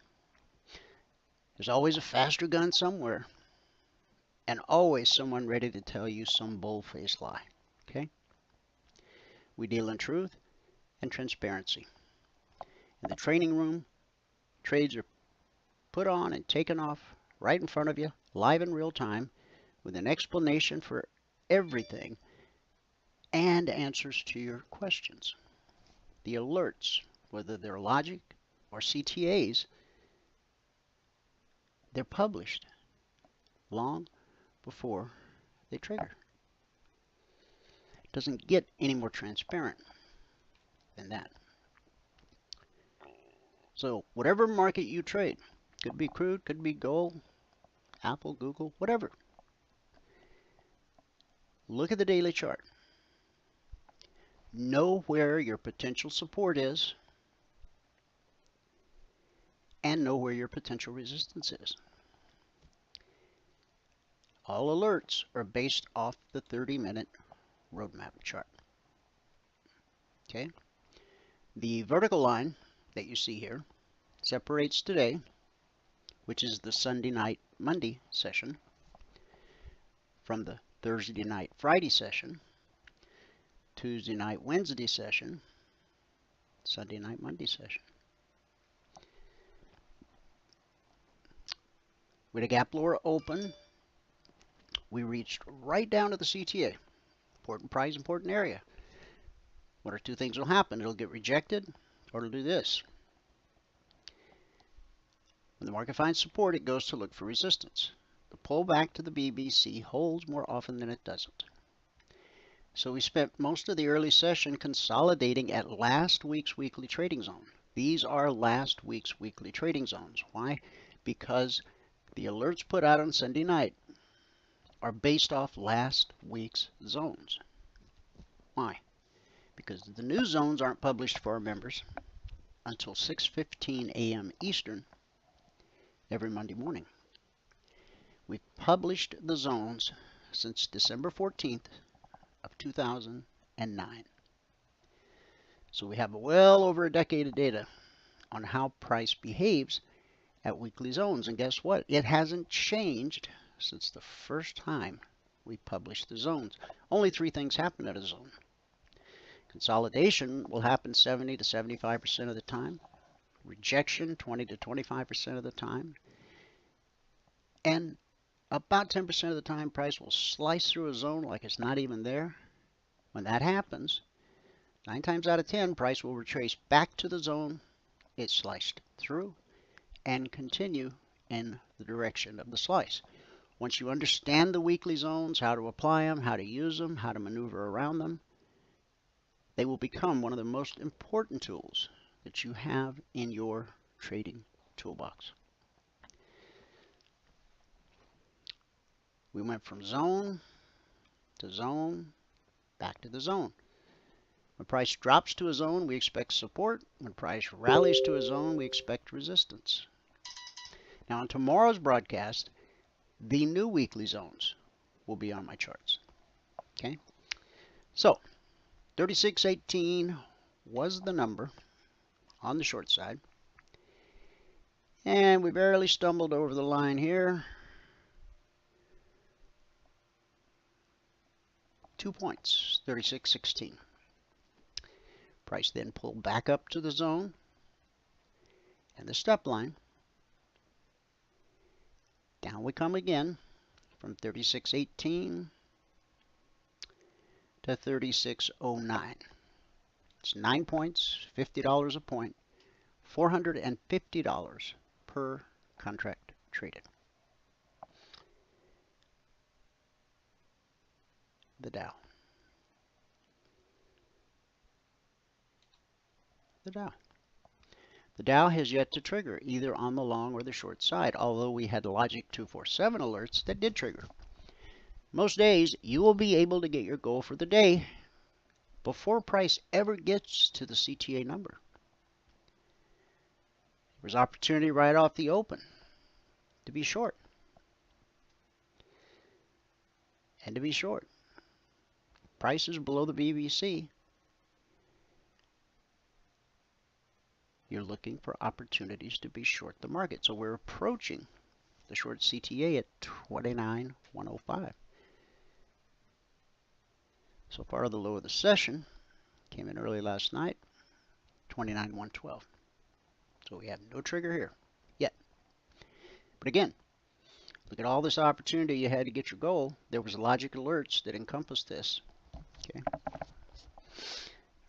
There's always a faster gun somewhere, and always someone ready to tell you some bull-faced lie. Okay? We deal in truth and transparency. In the training room, trades are put on and taken off right in front of you, live in real time, with an explanation for everything and answers to your questions. The alerts, whether they're logic or CTAs, they're published long before they trigger. It doesn't get any more transparent than that. So whatever market you trade, could be crude, could be gold, Apple, Google, whatever. Look at the daily chart. Know where your potential support is and know where your potential resistance is. All alerts are based off the 30-minute roadmap chart. Okay? The vertical line that you see here separates today, which is the Sunday night Monday session, from the Thursday night Friday session, Tuesday night Wednesday session, Sunday night Monday session. With a gap lower open, we reached right down to the CTA. Important price, important area. One or two things will happen. It'll get rejected or it'll do this. When the market finds support, it goes to look for resistance. The pullback to the BBC holds more often than it doesn't. So we spent most of the early session consolidating at last week's weekly trading zone. These are last week's weekly trading zones. Why? Because the alerts put out on Sunday night are based off last week's zones. Why? Because the new zones aren't published for our members until 6:15 a.m. Eastern every Monday morning. We've published the zones since December 14th of 2009. So we have well over a decade of data on how price behaves at weekly zones. And guess what? It hasn't changed since the first time we published the zones. Only three things happen at a zone. Consolidation will happen 70 to 75% of the time. Rejection 20 to 25% of the time. And about 10% of the time, price will slice through a zone like it's not even there. When that happens, 9 times out of 10, price will retrace back to the zone it sliced through and continue in the direction of the slice. Once you understand the weekly zones, how to apply them, how to use them, how to maneuver around them, they will become one of the most important tools that you have in your trading toolbox. We went from zone to zone, back to the zone. When price drops to a zone, we expect support. When price rallies to a zone, we expect resistance. Now on tomorrow's broadcast, the new weekly zones will be on my charts. Okay, so 36.18 was the number on the short side, and we barely stumbled over the line here. 2 points, 36.16. Price then pulled back up to the zone and the step line. Down we come again from 36.18 to 36.09. It's 9 points, $50 a point, $450 per contract traded. The Dow. The Dow. The Dow has yet to trigger either on the long or the short side, although we had Logic 247 alerts that did trigger. Most days you will be able to get your goal for the day before price ever gets to the CTA number. There's opportunity right off the open to be short. And to be short. Price is below the BBC. You're looking for opportunities to be short the market. So we're approaching the short CTA at 29.105. So far, the low of the session came in early last night, 29.112. So we have no trigger here yet. But again, look at all this opportunity you had to get your goal. There was logic alerts that encompassed this. Okay.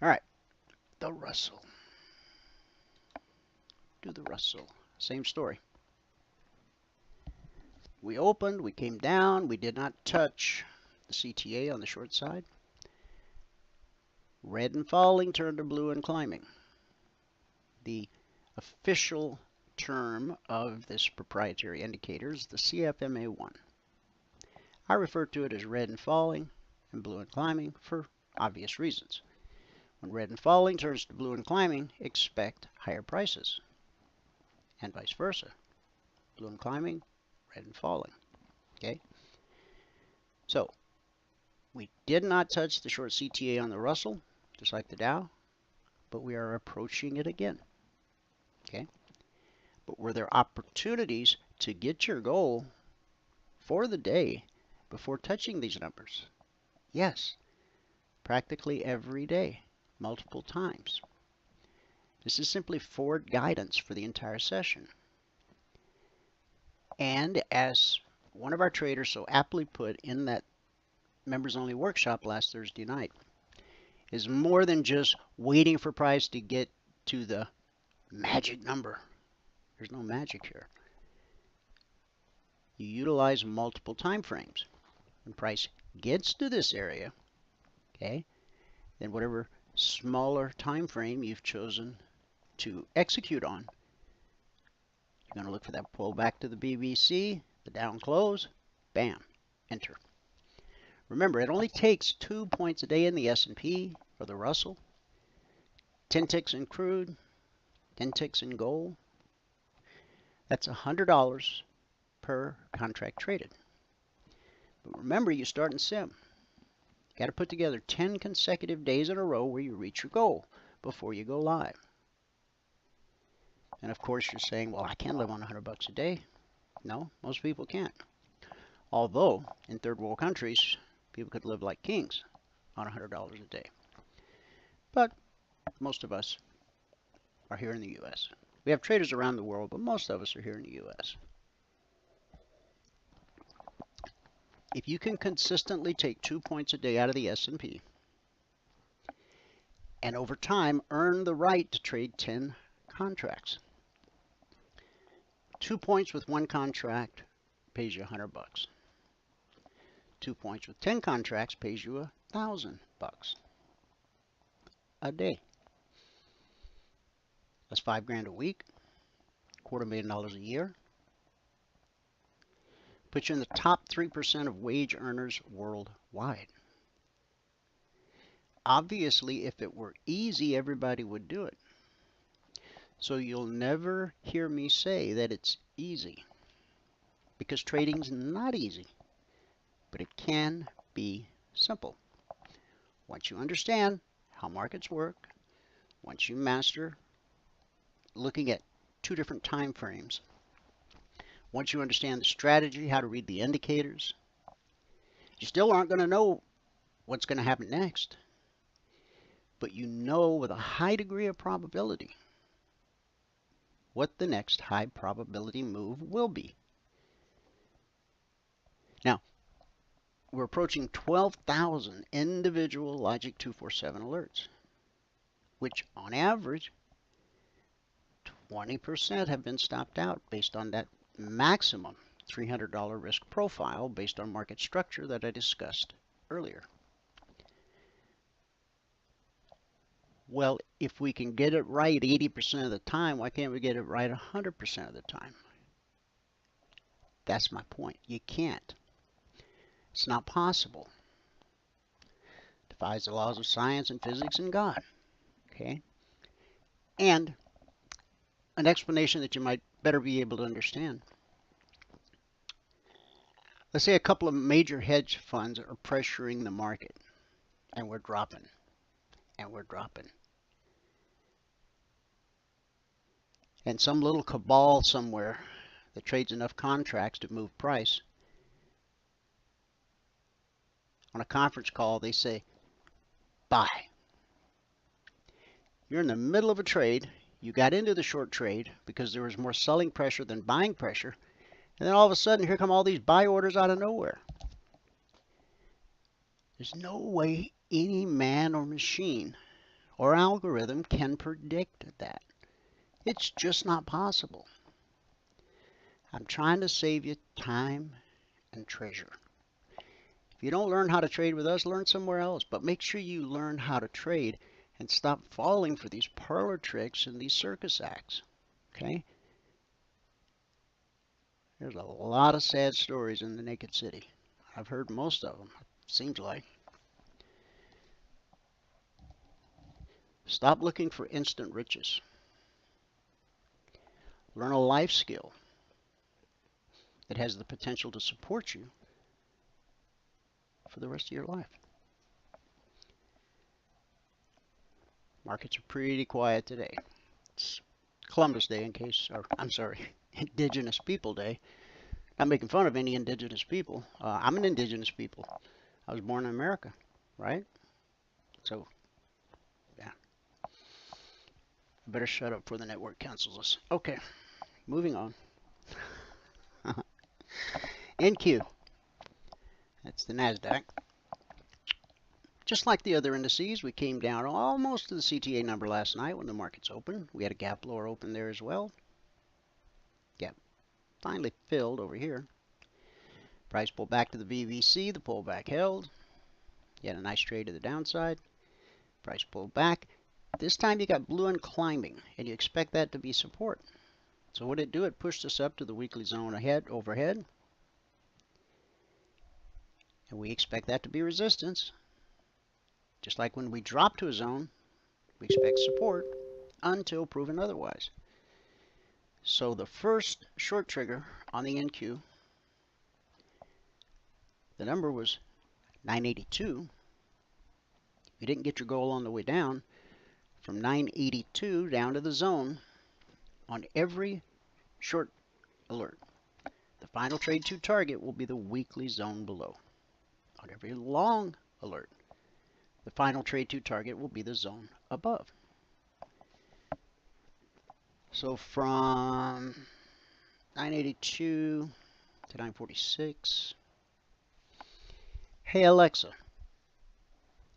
All right. The Russell. Do the Russell. Same story. We opened, we came down, we did not touch the CTA on the short side. Red and falling turned to blue and climbing. The official term of this proprietary indicator is the CFMA1. I refer to it as red and falling and blue and climbing for obvious reasons. When red and falling turns to blue and climbing, expect higher prices. And vice versa. Blue and climbing, red and falling. Okay? So, we did not touch the short CTA on the Russell, just like the Dow, but we are approaching it again. Okay? But were there opportunities to get your goal for the day before touching these numbers? Yes. Practically every day, multiple times. This is simply forward guidance for the entire session. And as one of our traders so aptly put in that members-only workshop last Thursday night, is more than just waiting for price to get to the magic number. There's no magic here. You utilize multiple time frames. When price gets to this area, okay, then whatever smaller time frame you've chosen to execute on, you're going to look for that pull back to the BBC, the down close, bam, enter. Remember, it only takes 2 points a day in the S&P or the Russell, 10 ticks in crude, 10 ticks in gold. That's $100 per contract traded. But remember, you start in sim. You got to put together 10 consecutive days in a row where you reach your goal before you go live. And of course, you're saying, well, I can't live on $100 a day. No, most people can't. Although, in third world countries, people could live like kings on $100 a day. But most of us are here in the U.S. We have traders around the world, but most of us are here in the U.S. If you can consistently take 2 points a day out of the S&P and over time earn the right to trade 10 contracts. 2 points with one contract pays you $100. 2 points with 10 contracts pays you $1,000 a day. That's $5,000 a week, $250,000 a year. Puts you in the top 3% of wage earners worldwide. Obviously, if it were easy, everybody would do it. So you'll never hear me say that it's easy, because trading's not easy, but it can be simple. Once you understand how markets work, once you master looking at 2 different time frames, once you understand the strategy, how to read the indicators, you still aren't going to know what's going to happen next, but you know with a high degree of probability what the next high probability move will be. Now, we're approaching 12,000 individual Logic 247 alerts, which on average 20% have been stopped out based on that maximum $300 risk profile based on market structure that I discussed earlier. Well, if we can get it right 80% of the time, why can't we get it right 100% of the time? That's my point. You can't. It's not possible. Defies the laws of science and physics and God. Okay? And an explanation that you might better be able to understand. Let's say a couple of major hedge funds are pressuring the market, and we're dropping, and we're dropping. And some little cabal somewhere that trades enough contracts to move price, on a conference call, they say, buy. You're in the middle of a trade. You got into the short trade because there was more selling pressure than buying pressure. And then all of a sudden, here come all these buy orders out of nowhere. There's no way any man or machine or algorithm can predict that. It's just not possible. I'm trying to save you time and treasure. If you don't learn how to trade with us, learn somewhere else. But make sure you learn how to trade and stop falling for these parlor tricks and these circus acts. Okay? There's a lot of sad stories in the Naked City. I've heard most of them, it seems like. Stop looking for instant riches. Learn a life skill that has the potential to support you for the rest of your life. Markets are pretty quiet today. It's Columbus Day Indigenous People Day. Not making fun of any indigenous people. I'm an indigenous people. I was born in America, right? So, yeah. I better shut up before the network cancels us. Okay, moving on. NQ. That's the NASDAQ. Just like the other indices, we came down almost to the CTA number last night when the markets opened. We had a gap lower open there as well. Gap finally filled over here. Price pulled back to the VVC. The pullback held. You had a nice trade to the downside. Price pulled back. This time you got blue and climbing, and you expect that to be support. So what did it do? It pushed us up to the weekly zone overhead. And we expect that to be resistance. Just like when we drop to a zone, we expect support until proven otherwise. So the first short trigger on the NQ, the number was 982. You didn't get your goal on the way down. From 982 down to the zone on every short alert. The final trade to target will be the weekly zone below. On every long alert, the final trade to target will be the zone above. So from 982 to 946. Hey Alexa,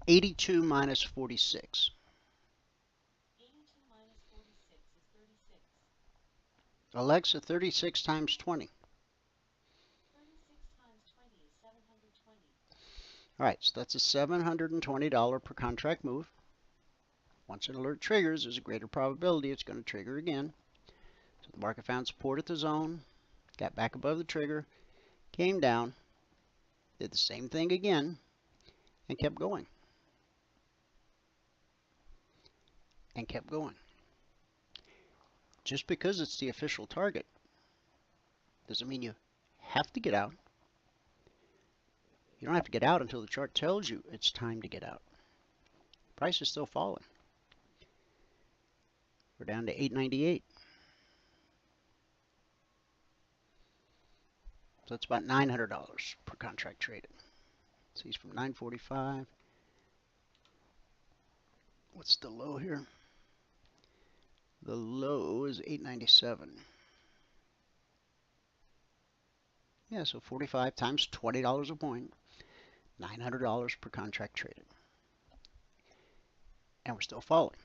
82 minus 46. Alexa, 36 times 20. 36 times 20 is 720. All right, so that's a $720 per contract move. Once an alert triggers, there's a greater probability it's going to trigger again. So the market found support at the zone, got back above the trigger, came down, did the same thing again, and kept going. And kept going. Just because it's the official target doesn't mean you have to get out. You don't have to get out until the chart tells you it's time to get out. Price is still falling. We're down to $8.98. So that's about $900 per contract traded. See, it's from $9.45. What's the low here? The low is $8.97. Yeah, so 45 times $20 a point, $900 per contract traded. And we're still falling.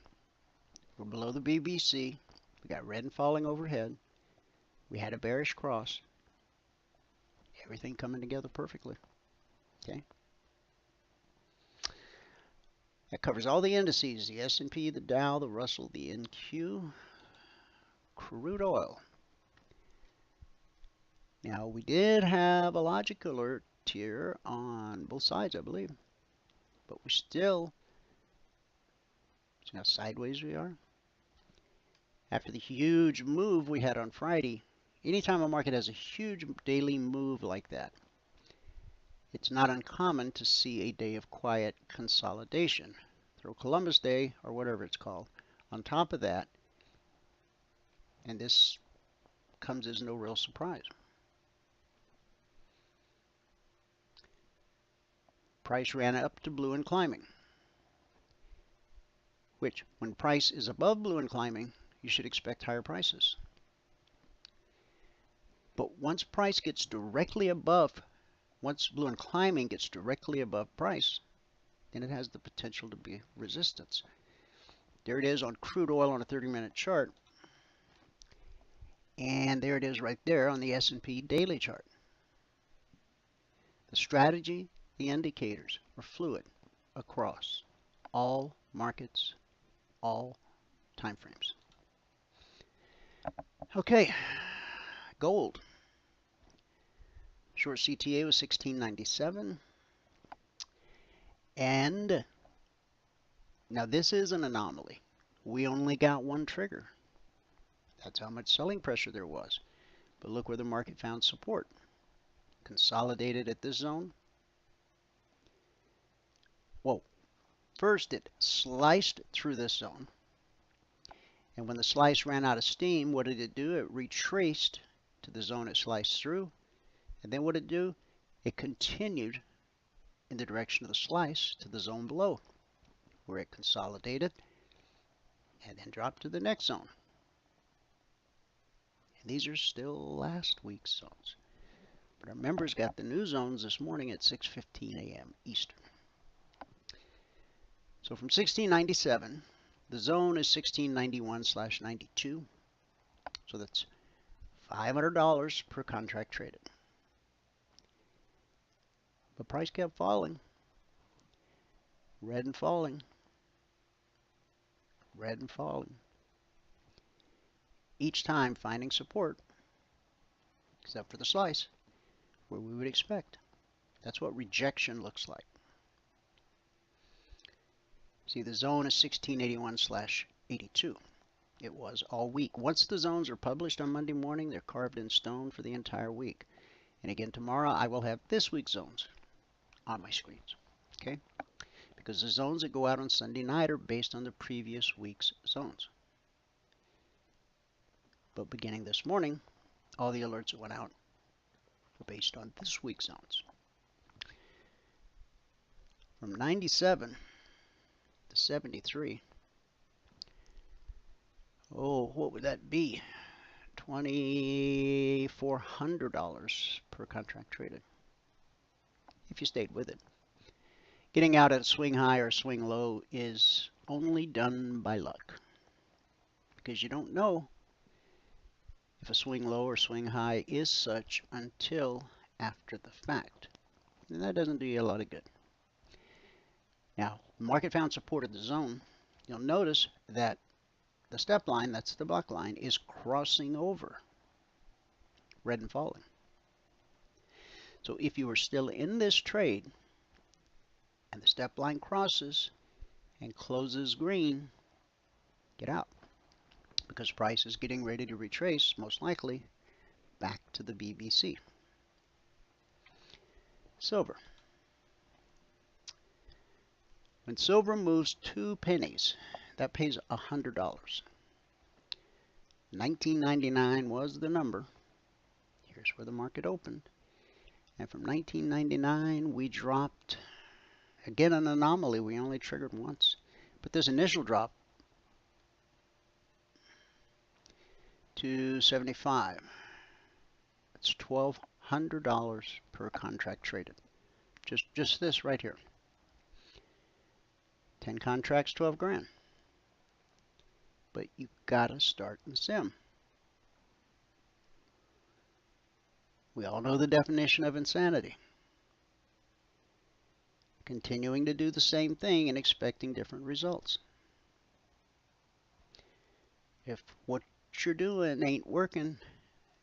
We're below the BBC. We got red and falling overhead. We had a bearish cross. Everything coming together perfectly. Okay. That covers all the indices, the S&P, the Dow, the Russell, the NQ, crude oil. Now, we did have a logic alert here on both sides, I believe. But we still, see how sideways we are? After the huge move we had on Friday, anytime a market has a huge daily move like that, it's not uncommon to see a day of quiet consolidation. Throw Columbus Day, or whatever it's called, on top of that, and this comes as no real surprise. Price ran up to blue and climbing, which, when price is above blue and climbing, you should expect higher prices. But once price gets directly above, once blue and climbing gets directly above price, then it has the potential to be resistance. There it is on crude oil on a 30-minute chart. And there it is right there on the S&P daily chart. The strategy, the indicators are fluid across all markets, all time frames. Okay, gold. Short CTA was 1697. And now this is an anomaly. We only got one trigger. That's how much selling pressure there was. But look where the market found support. Consolidated at this zone. Whoa. First it sliced through this zone. And when the slice ran out of steam, what did it do? It retraced to the zone it sliced through. And then what did it do? It continued in the direction of the slice to the zone below, where it consolidated and then dropped to the next zone. And these are still last week's zones. But our members got the new zones this morning at 6:15 a.m. Eastern. So from 1697, the zone is 1691/92. So that's $500 per contract traded. But price kept falling. Red and falling. Red and falling. Each time finding support, except for the slice, where we would expect. That's what rejection looks like. See, the zone is 1681/82. It was all week. Once the zones are published on Monday morning, they're carved in stone for the entire week. And again, tomorrow I will have this week's zones on my screens. Okay? Because the zones that go out on Sunday night are based on the previous week's zones. But beginning this morning, all the alerts that went out were based on this week's zones. From 97 to 73. Oh, what would that be? $2,400 per contract traded, if you stayed with it. Getting out at a swing high or a swing low is only done by luck, because you don't know if a swing low or swing high is such until after the fact. And that doesn't do you a lot of good. Now, the market found support at the zone. You'll notice that the step line, that's the black line, is crossing over red and falling. So if you are still in this trade and the step line crosses and closes green, get out, because price is getting ready to retrace, most likely, back to the BBC. Silver. When silver moves 2 pennies, that pays $100. 1999 was the number. Here's where the market opened. And from 1999, we dropped, again an anomaly, we only triggered once. But this initial drop to 75. It's $1,200 per contract traded. Just this right here. 10 contracts, 12 grand. But you gotta start in sim. We all know the definition of insanity. Continuing to do the same thing and expecting different results. If what you're doing ain't working,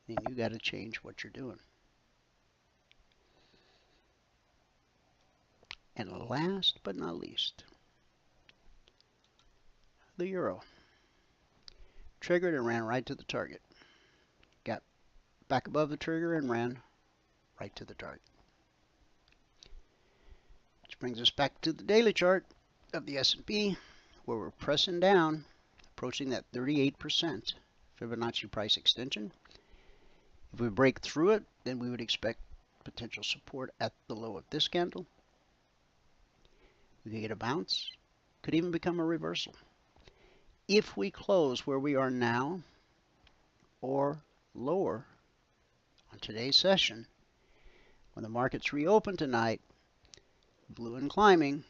then you gotta change what you're doing. And last but not least, the euro. Triggered and ran right to the target. Got back above the trigger and ran right to the target. Which brings us back to the daily chart of the S&P, where we're pressing down, approaching that 38% Fibonacci price extension. If we break through it, then we would expect potential support at the low of this candle. We could get a bounce, could even become a reversal. If we close where we are now or lower on today's session, when the markets reopen tonight, blue and climbing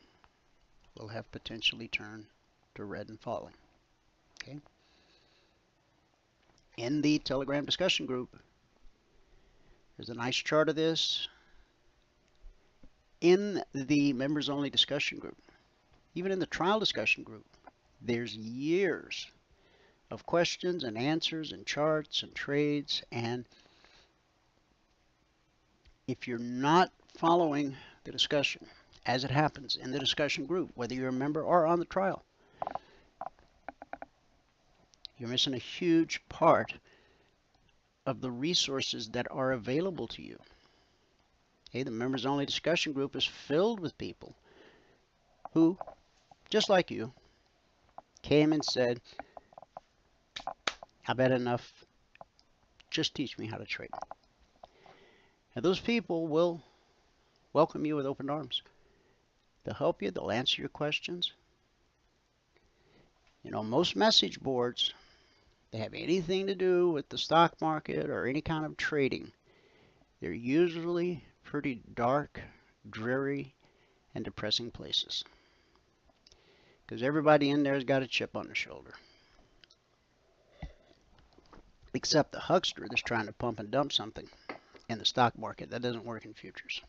will have potentially turned to red and falling. Okay. In the Telegram discussion group, there's a nice chart of this. In the members only discussion group, even in the trial discussion group, there's years of questions and answers and charts and trades. And if you're not following the discussion as it happens in the discussion group, whether you're a member or on the trial, you're missing a huge part of the resources that are available to you. Okay, the members only discussion group is filled with people who, just like you, came and said, I've had enough, just teach me how to trade. And those people will welcome you with open arms. They'll help you, they'll answer your questions. You know, most message boards, they have anything to do with the stock market or any kind of trading, they're usually pretty dark, dreary, and depressing places. Because everybody in there has got a chip on their shoulder. Except the huckster that's trying to pump and dump something in the stock market. That doesn't work in futures.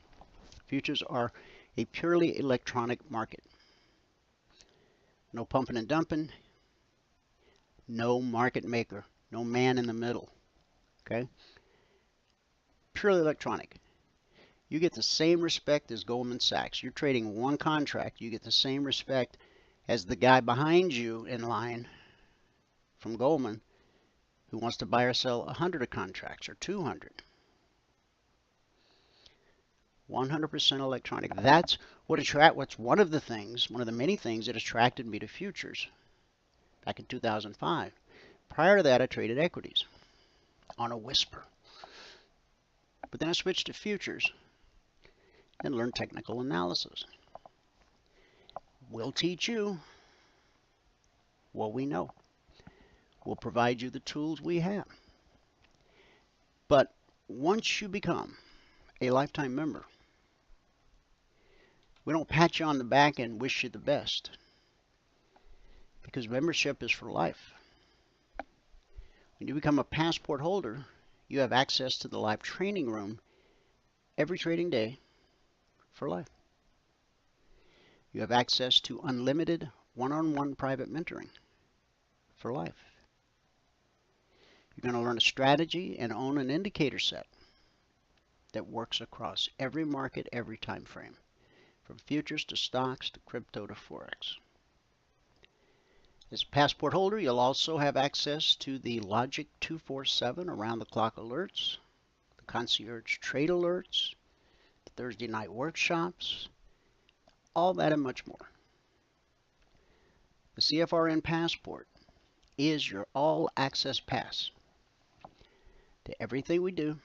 Futures are a purely electronic market. No pumping and dumping. No market maker. No man in the middle. Okay? Purely electronic. You get the same respect as Goldman Sachs. You're trading one contract. You get the same respect as the guy behind you in line from Goldman who wants to buy or sell 100 contracts or 200. 100% electronic. That's what's one of the many things that attracted me to futures back in 2005. Prior to that, I traded equities on a whisper. But then I switched to futures and learned technical analysis. We'll teach you what we know. We'll provide you the tools we have. But once you become a lifetime member, we don't pat you on the back and wish you the best, because membership is for life. When you become a passport holder, you have access to the live training room every trading day for life. You have access to unlimited one-on-one private mentoring for life. You're going to learn a strategy and own an indicator set that works across every market, every time frame, from futures to stocks to crypto to Forex. As a passport holder, you'll also have access to the Logic 247 around-the-clock alerts, the concierge trade alerts, the Thursday night workshops, all that and much more. The CFRN Passport is your all-access pass to everything we do,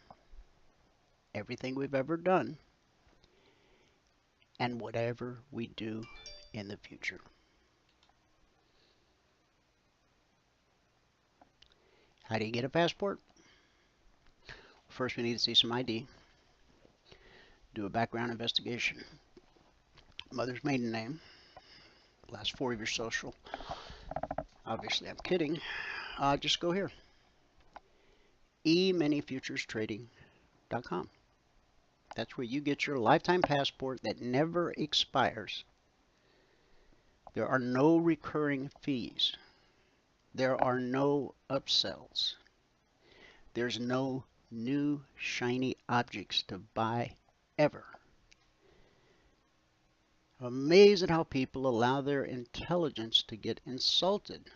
everything we've ever done, and whatever we do in the future. How do you get a passport? First, we need to see some ID, do a background investigation, mother's maiden name, last 4 of your social. Obviously, I'm kidding. Just go here, eminifuturestrading.com. That's where you get your lifetime passport that never expires. There are no recurring fees. There are no upsells. There's no new shiny objects to buy ever. I'm amazed at how people allow their intelligence to get insulted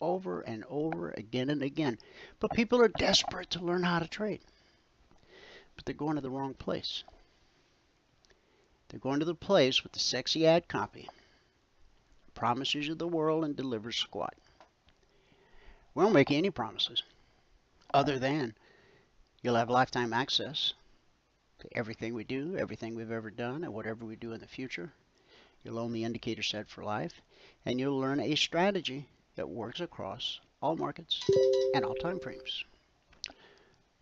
over and over again and again. But people are desperate to learn how to trade. But they're going to the wrong place. They're going to the place with the sexy ad copy. Promises you the world and delivers squat. We don't make any promises other than you'll have lifetime access to everything we do, everything we've ever done, and whatever we do in the future. You'll own the indicator set for life, and you'll learn a strategy that works across all markets and all time frames.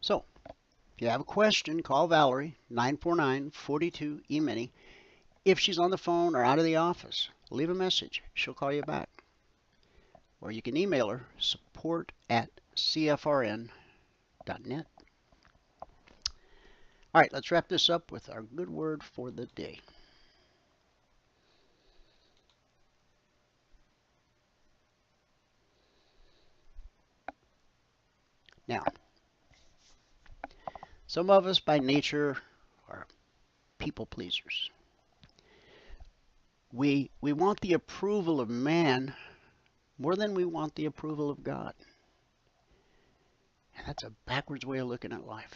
So, if you have a question, call Valerie, 949-42-EMINI. If she's on the phone or out of the office, leave a message. She'll call you back. Or you can email her, support@cfrn.net. All right, let's wrap this up with our good word for the day. Now, some of us by nature are people pleasers. We want the approval of man more than we want the approval of God. And that's a backwards way of looking at life.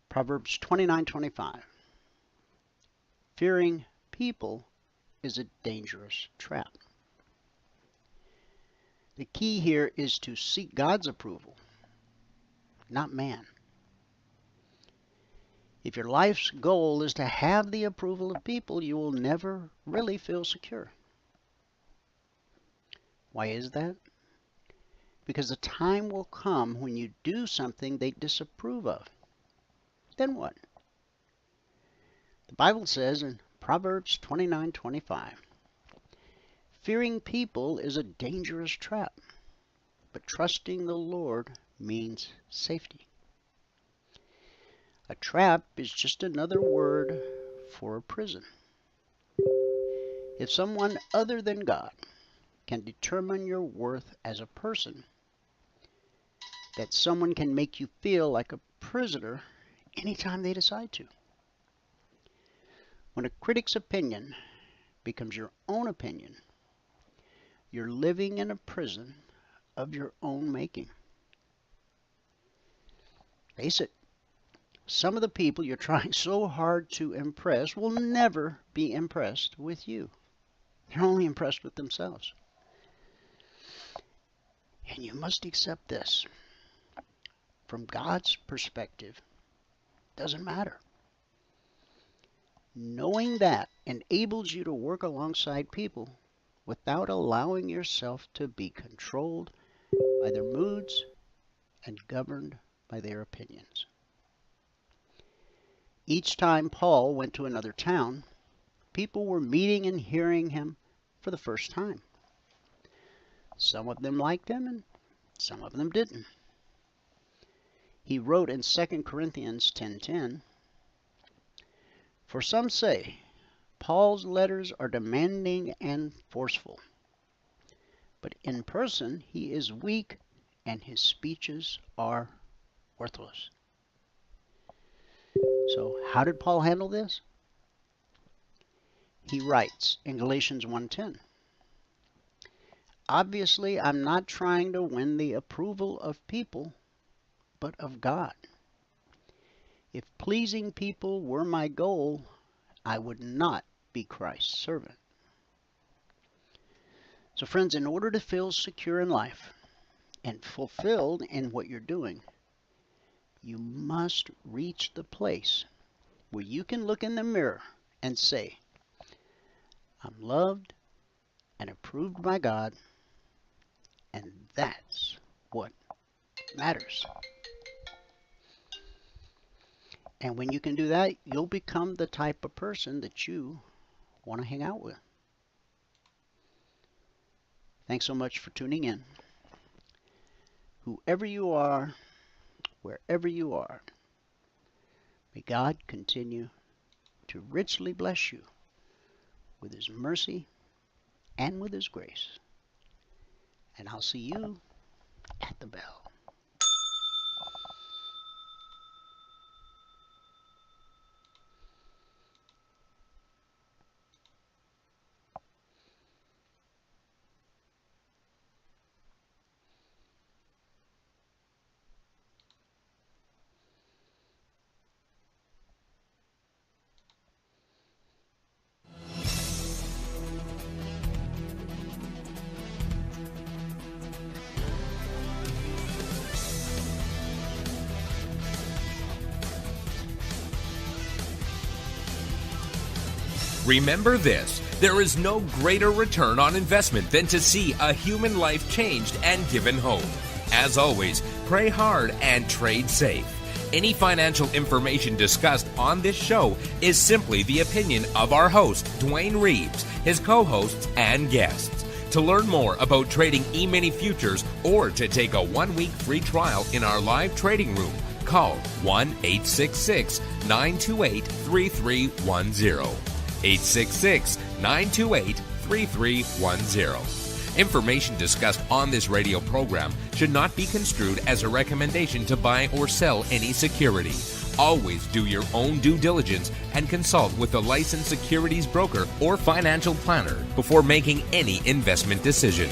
Proverbs 29:25. Fearing people is a dangerous trap. The key here is to seek God's approval, not man. If your life's goal is to have the approval of people, you will never really feel secure. Why is that? Because the time will come when you do something they disapprove of. Then what? The Bible says in Proverbs 29:25, fearing people is a dangerous trap, but trusting the Lord means safety. A trap is just another word for a prison. If someone other than God can determine your worth as a person, that someone can make you feel like a prisoner anytime they decide to. When a critic's opinion becomes your own opinion, you're living in a prison of your own making. Face it, some of the people you're trying so hard to impress will never be impressed with you. They're only impressed with themselves. And you must accept this. From God's perspective, it doesn't matter. Knowing that enables you to work alongside people without allowing yourself to be controlled by their moods and governed by their opinions. Each time Paul went to another town, people were meeting and hearing him for the first time. Some of them liked him and Some of them didn't. He wrote in 2 Corinthians 10:10, "For some say, Paul's letters are demanding and forceful, but in person he is weak and his speeches are worthless." So how did Paul handle this? He writes in Galatians 1:10, "Obviously, I'm not trying to win the approval of people, but of God. If pleasing people were my goal, I would not be Christ's servant." So friends, in order to feel secure in life and fulfilled in what you're doing, you must reach the place where you can look in the mirror and say, "I'm loved and approved by God, and that's what matters." And when you can do that, you'll become the type of person that you want to hang out with. Thanks so much for tuning in. Whoever you are, wherever you are, may God continue to richly bless you with His mercy and with His grace. And I'll see you at the bell. Remember this, there is no greater return on investment than to see a human life changed and given hope. As always, pray hard and trade safe. Any financial information discussed on this show is simply the opinion of our host, Dwayne Reeves, his co-hosts, and guests. To learn more about trading E-mini futures or to take a 1-week free trial in our live trading room, call 1-866-928-3310. 866-928-3310. Information discussed on this radio program should not be construed as a recommendation to buy or sell any security. Always do your own due diligence and consult with a licensed securities broker or financial planner before making any investment decision.